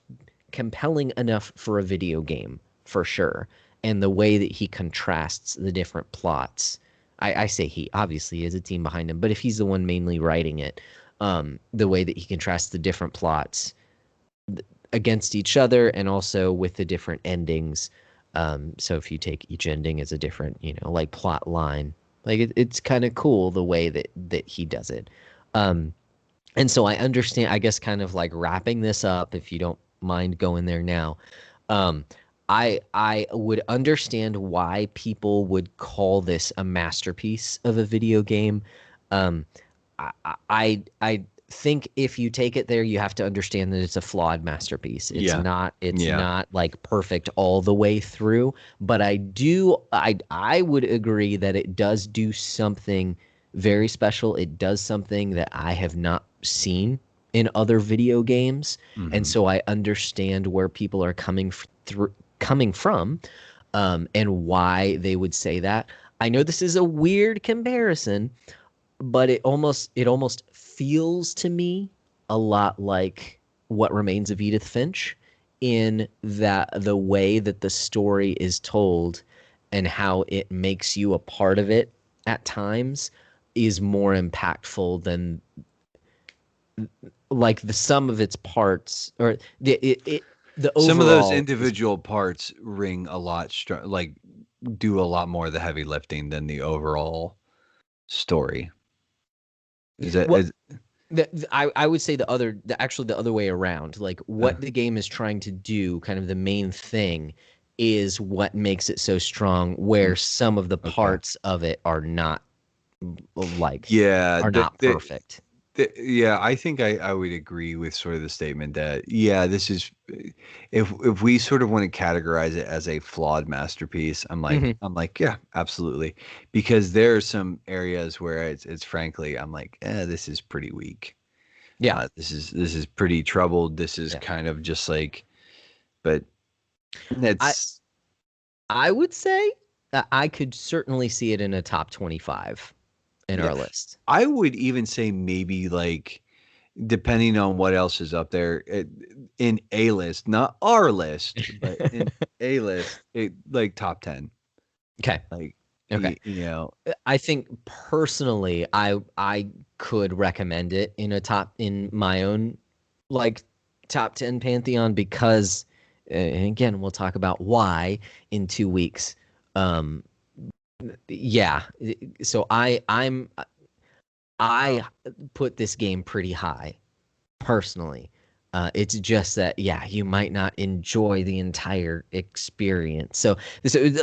compelling enough for a video game for sure. And the way that he contrasts the different plots, I say he obviously is a team behind him, but if he's the one mainly writing it, the way that he contrasts the different plots against each other and also with the different endings. So if you take each ending as a different, like plot line, like it's kind of cool the way that he does it. Um, and so I understand, I guess, kind of like wrapping this up, if you don't mind going there now. Um, I would understand why people would call this a masterpiece of a video game. Um, I think if you take it there, you have to understand that it's a flawed masterpiece. It's Yeah. not it's Yeah. not like perfect all the way through, but I would agree that it does do something very special. It does something that I have not seen in other video games, and Hmm. so I understand where people are coming from, and why they would say that. I know this is a weird comparison, but it almost feels to me a lot like What Remains of Edith Finch, in that the way that the story is told and how it makes you a part of it. at times is more impactful than like the sum of its parts or the Some of those overall is individual parts ring a lot, like do a lot more of the heavy lifting than the overall story. Is that what is I would say actually the other way around. Like uh, what the game is trying to do, kind of the main thing, is what makes it so strong. Where mm, some of the okay? parts of it like Yeah, are not perfect. yeah, I think I would agree with sort of the statement that yeah, this is if we sort of want to categorize it as a flawed masterpiece, Hmm. I'm like yeah, absolutely, because there are some areas where it's frankly I'm like this is pretty weak. Yeah, This is pretty troubled. This is yeah. kind of just like, but I it's I would say that I could certainly see it in a top 25 in yeah. our list. I would even say maybe like depending on what else is up there in a list, not our list, but in a list, like top 10, Okay. like Okay. you know, I think personally, I could recommend it in a top in my own like top 10 pantheon because again, we'll talk about why in 2 weeks. Um, yeah. So I put this game pretty high personally. It's just that, yeah, you might not enjoy the entire experience. So,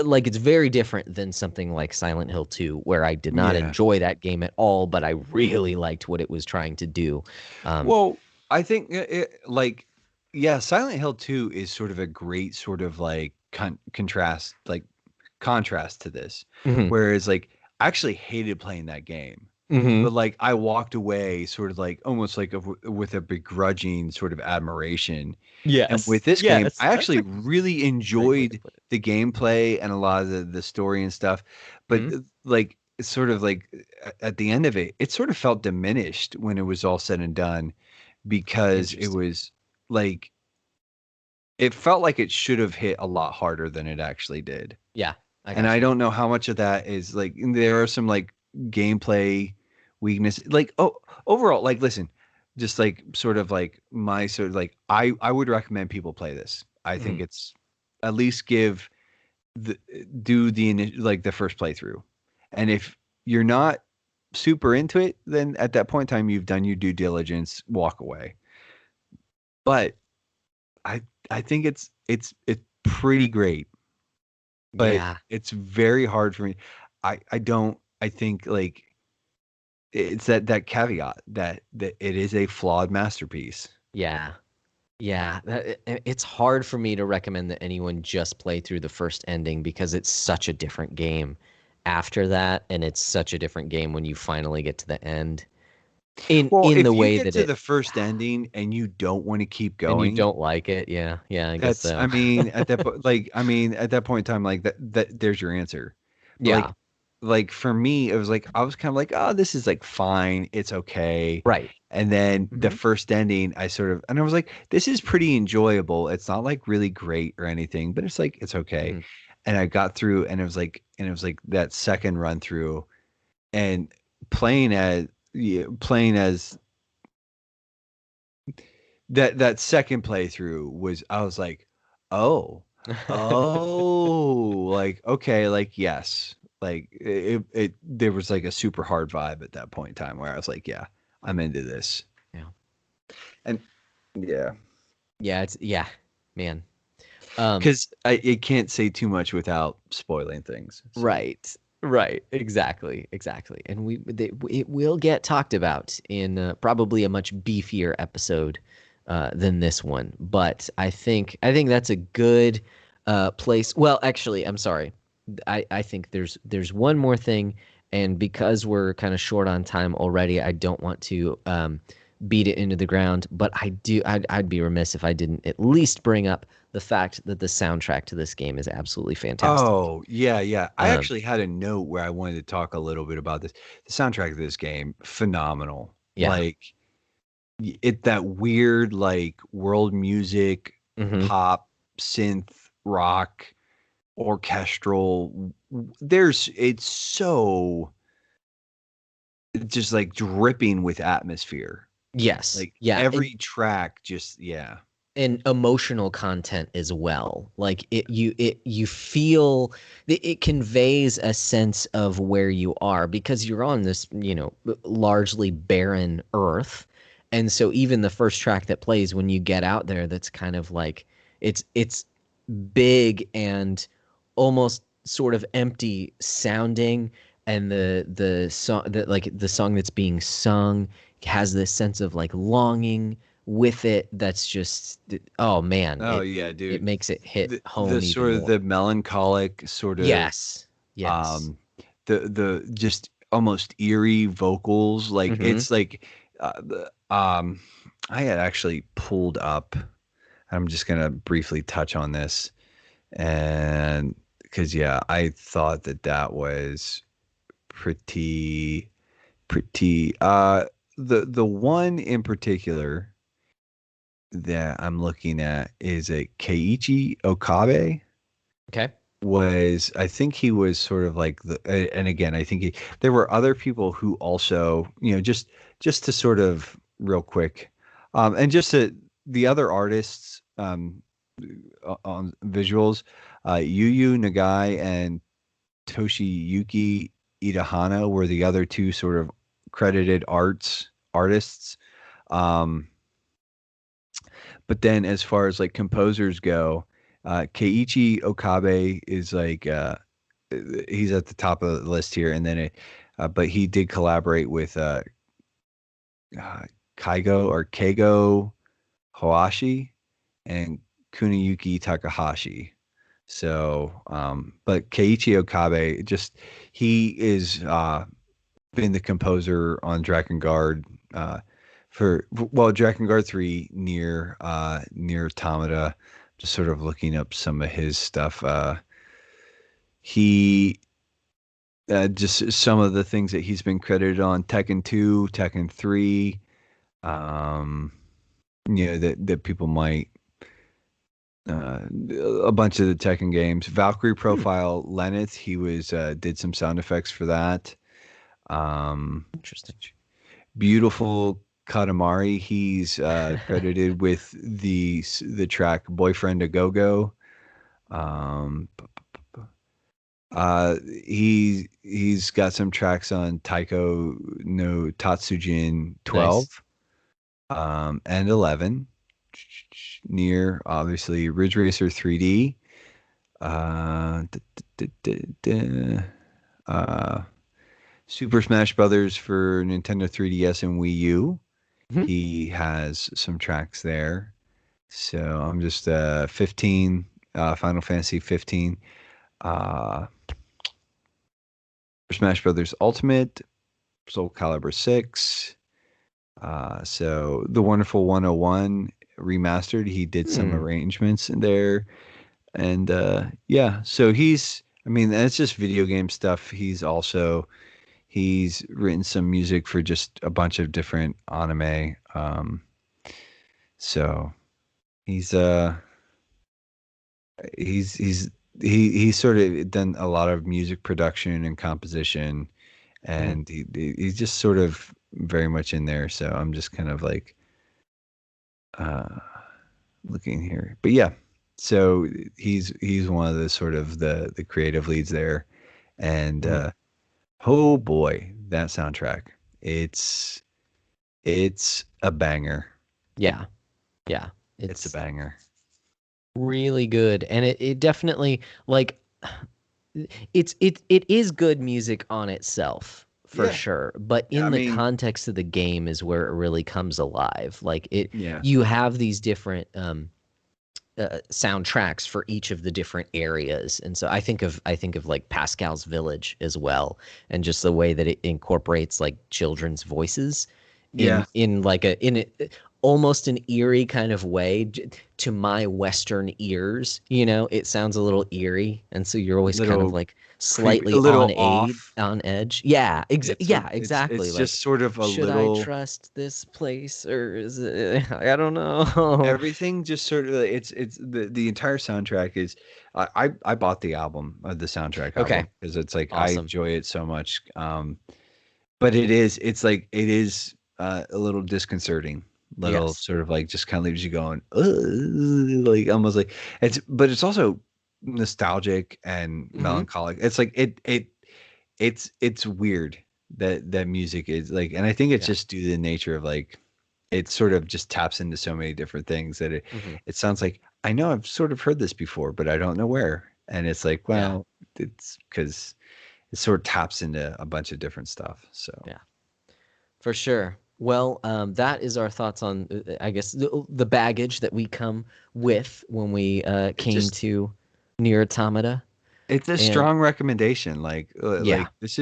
like, it's very different than something like Silent Hill 2, where I did not yeah. enjoy that game at all, but I really liked what it was trying to do. Um, Well, I think like yeah, Silent Hill 2 is sort of a great sort of like contrast, like contrast to this. mhm, Whereas like I actually hated playing that game. But mhm. like I walked away sort of like almost like with a begrudging sort of admiration. And Yes, with this game, yes, I that's actually a really great way to enjoyed put it. the gameplay and a lot of the story and stuff. But Mhm. like it's sort of like at the end of it, it sort of felt diminished when it was all said and done because it Interesting. was like it felt like it should have hit a lot harder than it actually did. Yeah, I And got I you. don't know how much of that is like there are some like gameplay weakness. Like oh overall, like listen, just like sort of like my sort of like I would recommend people play this. I think Mhm. it's at least give the do the like the first playthrough. And if you're not super into it, then at that point in time you've done your due diligence, walk away. But I I think it's pretty great, but Yeah, it's very hard for me. I don't I think like it's that caveat that it is a flawed masterpiece. yeah. Yeah, it's hard for me to recommend that anyone just play through the first ending because it's such a different game after that, and it's such a different game when you finally get to the end. In Well, in the if you way get that to it the first ending and you don't want to keep and you going, don't like it, yeah, yeah, I guess that's so. I mean at that like I mean at that point in time like that there's your answer. But Yeah, like for me it was like I was kind of like oh this is like fine, it's okay. right. And then the Hmm. first ending I sort of and I was like this is pretty enjoyable. It's not like really great or anything, but it's like it's okay. Hmm. And I got through and it was like that second run through and playing as yeah, playing as that second playthrough was I was like, "Oh. Oh, like okay, like yes." Like it there was like a super hard vibe at that point in time where I was like, "Yeah, I'm into this." Yeah, And yeah, yeah, yeah, man. Um, cuz I it can't say too much without spoiling things. So, right, right, exactly, exactly. And it will get talked about in probably a much beefier episode than this one. But I think that's a good place. Well, actually, I'm sorry. I think there's one more thing, and because we're kind of short on time already, I don't want to beat it into the ground. But I'd be remiss if I didn't at least bring up the fact that the soundtrack to this game is absolutely fantastic. oh, yeah, yeah. I Um, actually had a note where I wanted to talk a little bit about this. The soundtrack of this game, phenomenal. yeah. It that weird like world music, Hmm. pop, synth, rock, orchestral. There's it's so. just like dripping with atmosphere. Yes. Like Yeah. And every track, just yeah. emotional content as well. Like you feel it conveys a sense of where you are because you're on this, largely barren earth. And so even the first track that plays when you get out there, that's kind of like it's big and almost sort of empty sounding, and the song that like the song that's being sung has this sense of like longing with it that's just, oh man, Oh it yeah, it dude. makes it hit The home even sort of more. the melancholic sort of Yes. Yes. um the just almost eerie vocals. Like Mm-hmm. it's like I had actually pulled up. I'm just gonna briefly touch on this, and because yeah, I thought that that was pretty pretty. The one in particular that I'm looking at is a Keiichi Okabe. Okay. Was I think he was sort of like and again I think there were other people who also, just to sort of real quick, and just to the other artists, on visuals, Yu Nagai and Toshiyuki Idahana were the other two sort of credited artists. Um, but then as far as like composers go, Keiichi Okabe is like he's at the top of the list here, and then but he did collaborate with uh, Kaigo or Keigo Hoashi and Kuniyuki Takahashi. So, but Keiichi Okabe, just he is been the composer on Dragon Guard, for well, Dragon Guard 3 near Automata. Just sort of looking up some of his stuff. He just some of the things that he's been credited on: Tekken 2, Tekken 3. Um, that people might, uh, a bunch of the Tekken games. Valkyrie Hmm. Profile Lenneth, he was did some sound effects for that. Um, Interesting. Beautiful Katamari, he's credited with the track "Boyfriend a Go Go." Um, he's got some tracks on Taiko no Tatsujin Nice. 12, and 11. Near obviously Ridge Racer 3D. Uh, d- d- d- d- uh, Super Smash Brothers for Nintendo 3DS and Wii U. Mhm. He has some tracks there. So I'm just 15, Final Fantasy 15, uh, Smash Brothers Ultimate, Soul Calibur 6. So the Wonderful 101 remastered, he did some Hmm. arrangements in there. And yeah, so I mean, that's just video game stuff. He's written some music for just a bunch of different anime. So he's uh he's he's sort of done a lot of music production and composition, Hmm. and he's just sort of very much in there. So I'm just kind of like uh looking here. But yeah, so he's one of the sort of the creative leads there. And Hmm. oh boy, that soundtrack. It's it's a banger. Yeah. Yeah. It's a It's banger. really good. And it definitely like it is good music on itself for Yeah. sure, but I in the mean, context of the game is where it really comes alive. Like it, yeah. you have these different soundtracks for each of the different areas, and so I think of like Pascal's Village as well, and just the way that it incorporates like children's voices Yeah. in like almost an eerie kind of way. To my Western ears, it sounds a little eerie, and so you're always kind of Little like creepy, a slightly little off. on edge. Yeah, yeah, exactly. It's Like, just sort of a should I little trust this place or is it? I don't know. everything just sort of it's the entire soundtrack is I bought the album, the soundtrack Okay, album, because it's like I awesome. enjoy it so much. But it's like it is a little disconcerting, little Yes. sort of like just kind of leaves you going, "Ugh," like almost like but it's also nostalgic and Hmm. melancholic. It's like it's weird that music is like, and I think it's Yeah. just due to the nature of like it sort of just taps into so many different things that Hmm. it sounds like I know I've sort of heard this before, but I don't know where. And it's like, Yeah. well, it's because it sort of taps into a bunch of different stuff. So Yeah. For sure. Well, that is our thoughts on, I guess, the baggage that we come with when we it came just to Near Automata. it's a And strong recommendation. yeah. Like this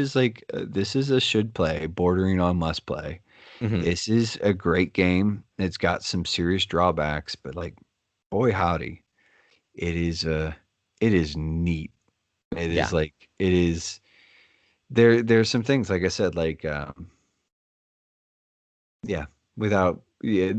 is a should play, bordering on must play. Hmm. This is a great game. It's got some serious drawbacks, but like, boy howdy, it is it is neat. It is Yeah. like it is there's some things like I said like yeah, without yeah,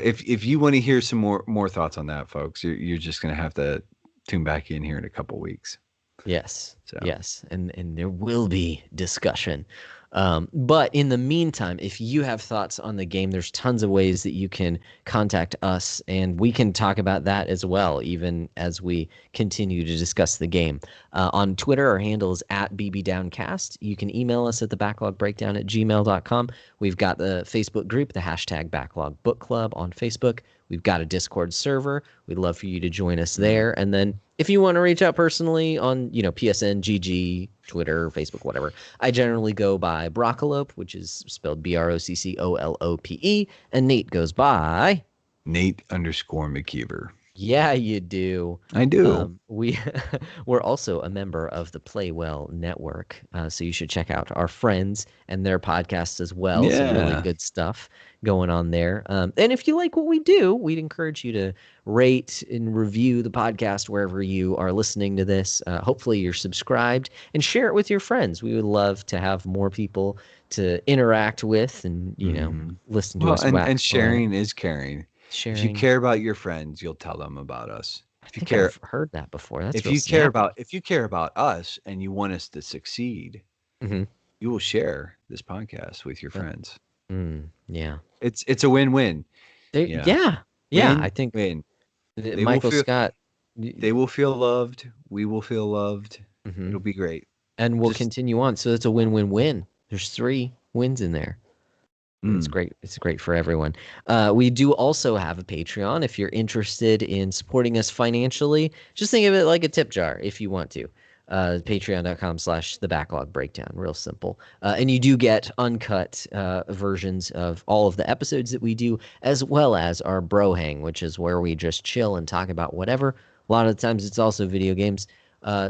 if you want to hear some more thoughts on that, folks, you're just gonna have to tune back in here in a couple weeks. Yes, So yes, and there will be discussion. But in the meantime, if you have thoughts on the game, there's tons of ways that you can contact us, and we can talk about that as well, even as we continue to discuss the game. On Twitter, our handle is at @bbdowncast. You can email us at thebacklog@gmail.com. We've got the Facebook group, the hashtag Backlog Book Club on Facebook. We've got a Discord server. We'd love for you to join us mm, there. And then if you want to reach out personally on, PSN, GG, Twitter, Facebook, whatever, I generally go by Broccolope, which is spelled BROCCOLOPE, and Nate goes by. Nate_McKeever. Yeah, you do. I do. We we're also a member of the Playwell Network, so you should check out our friends and their podcasts as well. Some really Yeah. good stuff going on there. And if you like what we do, we'd encourage you to rate and review the podcast wherever you are listening to this. Hopefully, you're subscribed and share it with your friends. We would love to have more people to interact with and Hmm. listen to Well, us and wax sharing poetic, is caring. If you sharing. care about your friends, you'll tell them about us. I If you think care I've heard that before. That's real snappy. if you care about us and you want us to succeed, Hmm. you will share this podcast with your friends. Yeah. It's a win-win. There, Yeah. yeah. Yeah. I Win, think win. They will Michael feel Scott, they will feel loved. We will feel loved. hmm It'll be great. and we'll Just continue on. So it's a win-win-win. There's three wins in there. It's mm, great. It's great for everyone. We do also have a Patreon. If you're interested in supporting us financially, just think of it like a tip jar if you want to. Patreon.com/the backlog breakdown. Real simple. And you do get uncut versions of all of the episodes that we do, as well as our bro hang, which is where we just chill and talk about whatever. A lot of the times it's also video games.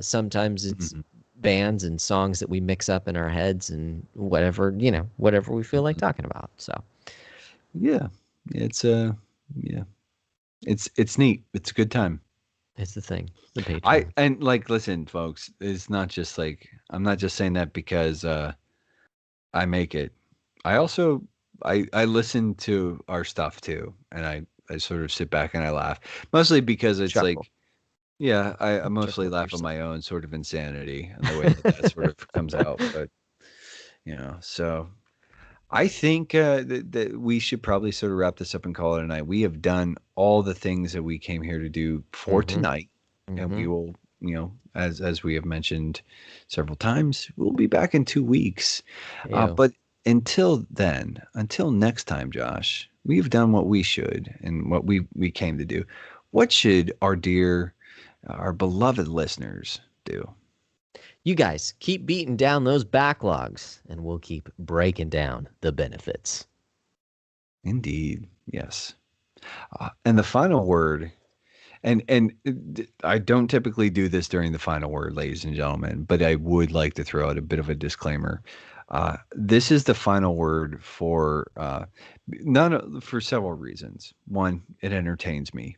Sometimes it's mhm, bands and songs that we mix up in our heads and whatever, whatever we feel like mhm. talking about. So Yeah. It's yeah. It's neat. It's a good time. it's the thing, the I Patreon. and like listen, folks, it's not just like I'm not just saying that because I make it. I also I listen to our stuff too, and I sort of sit back and I laugh. Mostly because it's Chuckle, like yeah, I mostly chuckle to laugh at yourself. my own sort of insanity and the way that that sort of comes out, but so I think that we should probably sort of wrap this up and call it a night. We have done all the things that we came here to do for Mm-hmm. tonight, and Mm-hmm. we will, as we have mentioned several times, we'll be back in 2 weeks. Ew. But until then, until next time, Josh, we've done what we should and what we came to do. What should our beloved listeners do? You guys keep beating down those backlogs, and we'll keep breaking down the benefits. Indeed, yes. And the final word. And I don't typically do this during the final word, ladies and gentlemen, but I would like to throw out a bit of a disclaimer. This is the final word for none for several reasons. One, it entertains me.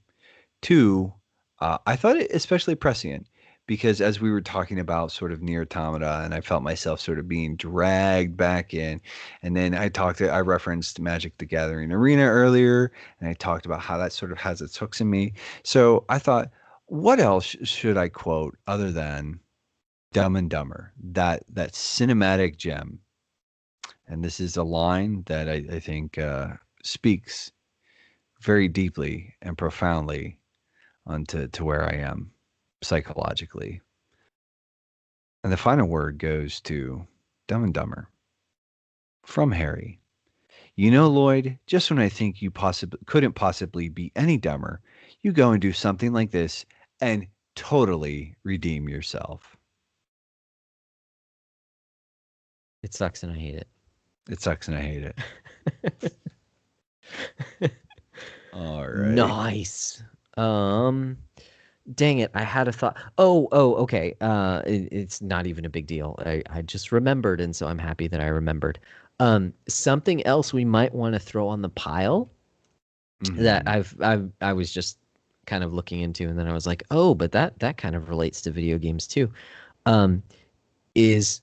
Two, I thought it especially prescient because as we were talking about sort of near automata, and I felt myself sort of being dragged back in, and then I referenced Magic the Gathering Arena earlier, and I talked about how that sort of has its hooks in me. So I thought, what else should I quote other than Dumb and Dumber, that cinematic gem? And this is a line that I think speaks very deeply and profoundly onto to where I am psychologically. And the final word goes to Dumb and Dumber from Harry. You know, Lloyd, just when I think you possibly couldn't possibly be any dumber, you go and do something like this and totally redeem yourself. It sucks and I hate It sucks and I hate it. it. All right. Nice. Um, Dang it, I had a thought. Okay. It's not even a big deal. I just remembered, and so I'm happy that I remembered. Something else we might want to throw on the pile that Hmm. I was just kind of looking into, and then I was like, oh, but that kind of relates to video games too. Um, is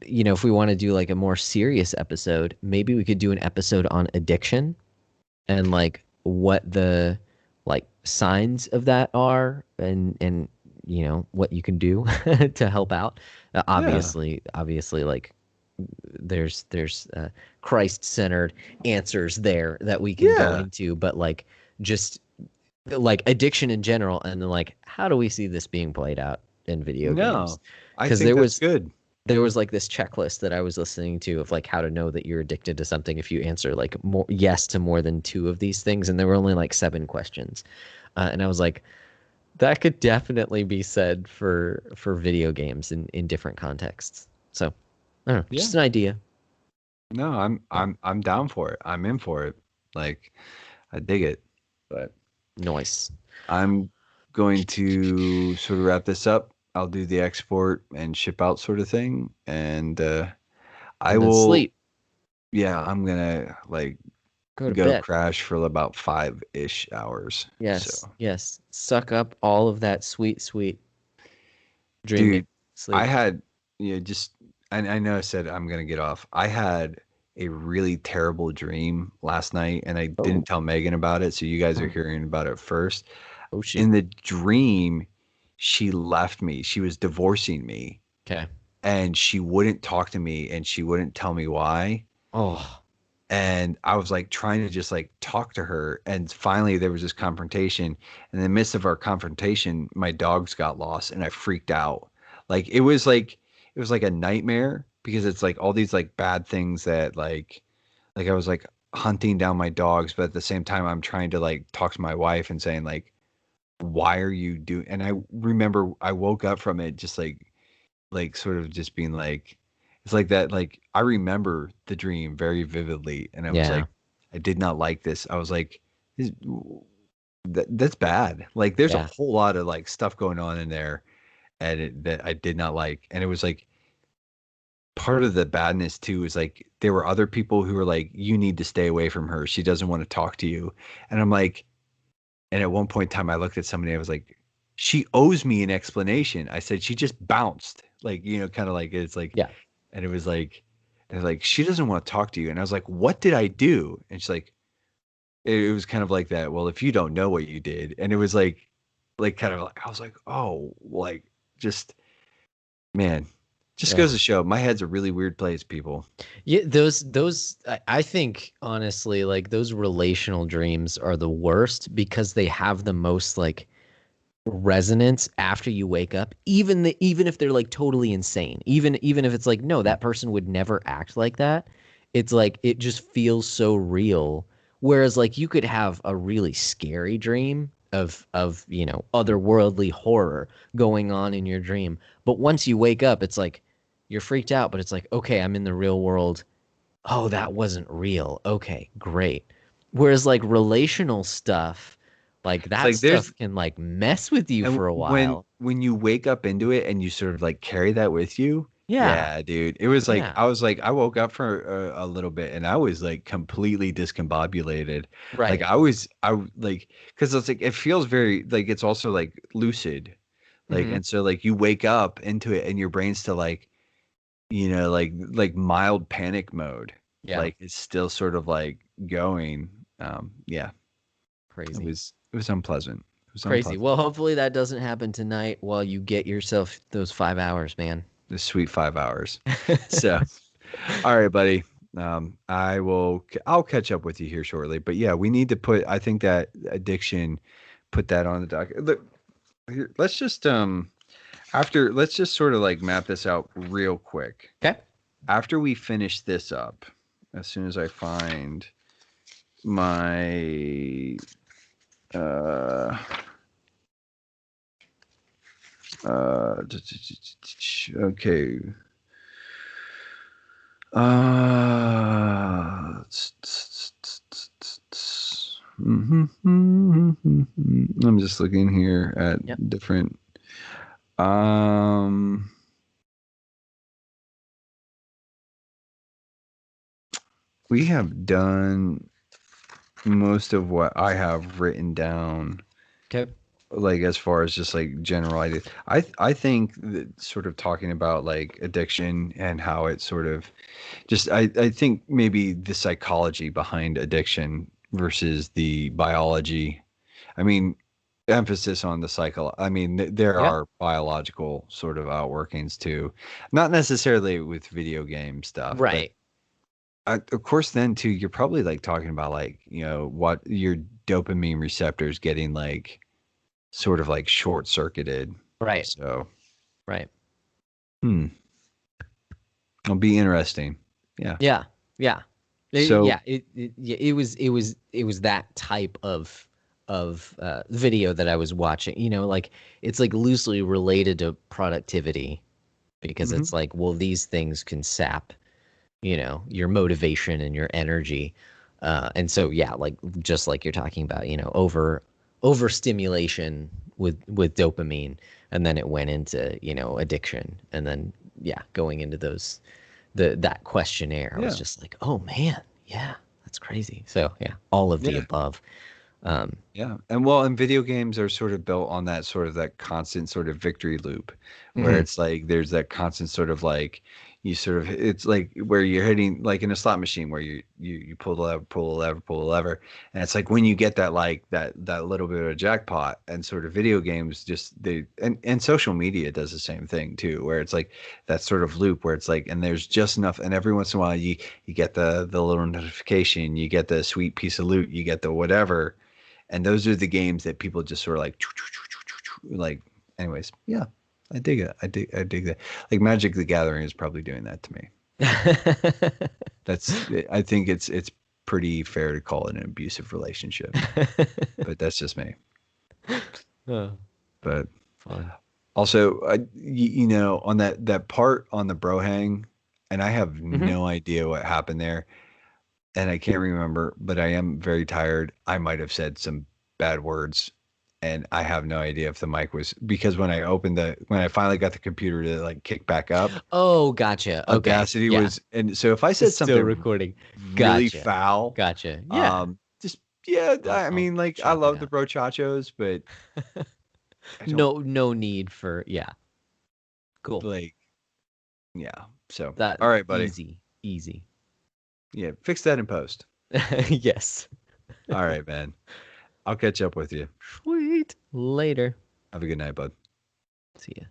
if we want to do like a more serious episode, maybe we could do an episode on addiction and like what the like signs of that are and what you can do to help out. Yeah. Obviously like there's Christ-centered answers there that we can go Yeah. into, but like just like addiction in general, and then like how do we see this being played out in video games? No, I Because think that's good. there was like this checklist that I was listening to of like how to know that you're addicted to something if you answer like more yes to more than two of these things, and there were only like 7 questions, and I was like, that could definitely be said for video games in different contexts. So I don't know, Yeah. just an idea. No, I'm Yeah, I'm I'm down for it. I'm in for it. Like I dig it. But noise. I'm going to sort of wrap this up. I'll do the export and ship out sort of thing, and I And then will. sleep. Yeah, I'm gonna like Go to go bed. crash for about 5-ish hours. So, Yes, yes. Suck up all of that sweet, sweet dreaming. dude, I Sleep. had just I know I said I'm gonna get off. I had a really terrible dream last night, and I didn't Oh, tell Megan about it. So you guys are oh, hearing about it first. oh shoot. In the dream, she left me. She was divorcing me, Okay. and she wouldn't talk to me, and she wouldn't tell me why. Oh, And I was like trying to just like talk to her, and finally there was this confrontation. In the midst of our confrontation, my dogs got lost, and I freaked out. Like it was like a nightmare because it's like all these like bad things that I was like hunting down my dogs, but at the same time I'm trying to like talk to my wife and saying like, why are you doing? And I remember I woke up from it just like sort of just being like, it's like that, like I remember the dream very vividly, and I was yeah, like, I did not like this. I was like, this, that's bad. Like there's a yeah, whole lot of like stuff going on in there, and that I did not like. And it was like part of the badness too is like there were other people who were like, you need to stay away from her, she doesn't want to talk to you. And I'm like, and at one point in time I looked at somebody, I was like, she owes me an explanation. I said she just bounced, like, kind of like it's like. yeah, And it was like, she doesn't want to talk to you. And I was like, what did I do? And she's like, it was kind of like that. Well, if you don't know what you did, and it was like kind of like, I was like, oh, like just, man, just goes to yeah. show my head's a really weird place, people. Yeah, those I think honestly like those relational dreams are the worst because they have the most like resonance after you wake up, even if they're like totally insane, even if it's like no, that person would never act like that. It's like it just feels so real, whereas like you could have a really scary dream of otherworldly horror going on in your dream, but once you wake up it's like you're freaked out, but it's like okay, I'm in the real world. Oh, that wasn't real. Okay, great. Whereas like relational stuff, like It's that like there's stuff can like mess with you and for a when while. when you wake up into it and you sort of like carry that with you, Yeah. yeah, dude. It was like Yeah. I was like I woke up for a little bit and I was like completely discombobulated. Like Right. like because it's like it feels very like it's also like lucid. Like Hmm. and so like you wake up into it and your brain's still like like mild panic mode. Yeah. Like it's still sort of like going. Yeah, Crazy. it was unpleasant. It was Crazy. unpleasant. Well, hopefully that doesn't happen tonight while you get yourself those 5 hours, man. The sweet 5 hours. So, all right, buddy. I'll catch up with you here shortly. But yeah, we need to put. I think that addiction, put that on the dock. Look, here, let's just sort of like map this out real quick. Okay. After we finish this up, as soon as I find my uh okay. I'm just looking here Yep. at different. Um, we have done most of what I have written down, Okay. like as far as just like general ideas. I think that sort of talking about like addiction and how it sort of just I think maybe the psychology behind addiction versus the biology. I mean, emphasis on the cycle. I mean, there Yeah. are biological sort of outworkings too, not necessarily with video game stuff, but Right. of course, then too, you're probably like talking about like what your dopamine receptors getting like sort of like short circuited. Right. So, Right. hmm, it'll be interesting. Yeah. Yeah. Yeah. So, Yeah. Yeah, it was that type of video that I was watching. Like it's like loosely related to productivity because mhm, it's like, well, these things can sap your motivation and your energy. And so yeah, like just like you're talking about, overstimulation with dopamine, and then it went into addiction, and then yeah, going into that questionnaire, I was yeah, just like, oh man, yeah, that's crazy. So yeah, all of the yeah. above. um Yeah. And well, and video games are sort of built on that sort of that constant sort of victory loop where mhm. it's like there's that constant sort of like you sort of it's like where you're hitting like in a slot machine where you pull the lever, pull the lever, pull the lever. And it's like when you get that like that little bit of a jackpot and sort of video games just and social media does the same thing too, where it's like that sort of loop where it's like and there's just enough and every once in a while you get the little notification, you get the sweet piece of loot, you get the whatever and those are the games that people just sort of like anyways yeah I dig it I dig that like Magic the Gathering is probably doing that to me. That's I think it's pretty fair to call it an abusive relationship, but that's just me. Oh, But fun. also on that part on the Brohang, and I have Hmm. no idea what happened there and I can't remember, but I am very tired. I might have said some bad words, and I have no idea if the mic was because when I finally got the computer to like kick back up, Oh, gotcha. Okay. Audacity Yeah. was, and so if I said It's still something recording. really Gotcha. foul, Gotcha. Yeah. just yeah, I'll I I'll mean, like I chop it love the out. brochachos, but I don't No need for, yeah. Cool. like, yeah. So, That all right, buddy, easy. Easy. yeah, fix that in post. Yes. All right, man. I'll catch up with you. Sweet. Later. Have a good night, bud. See ya.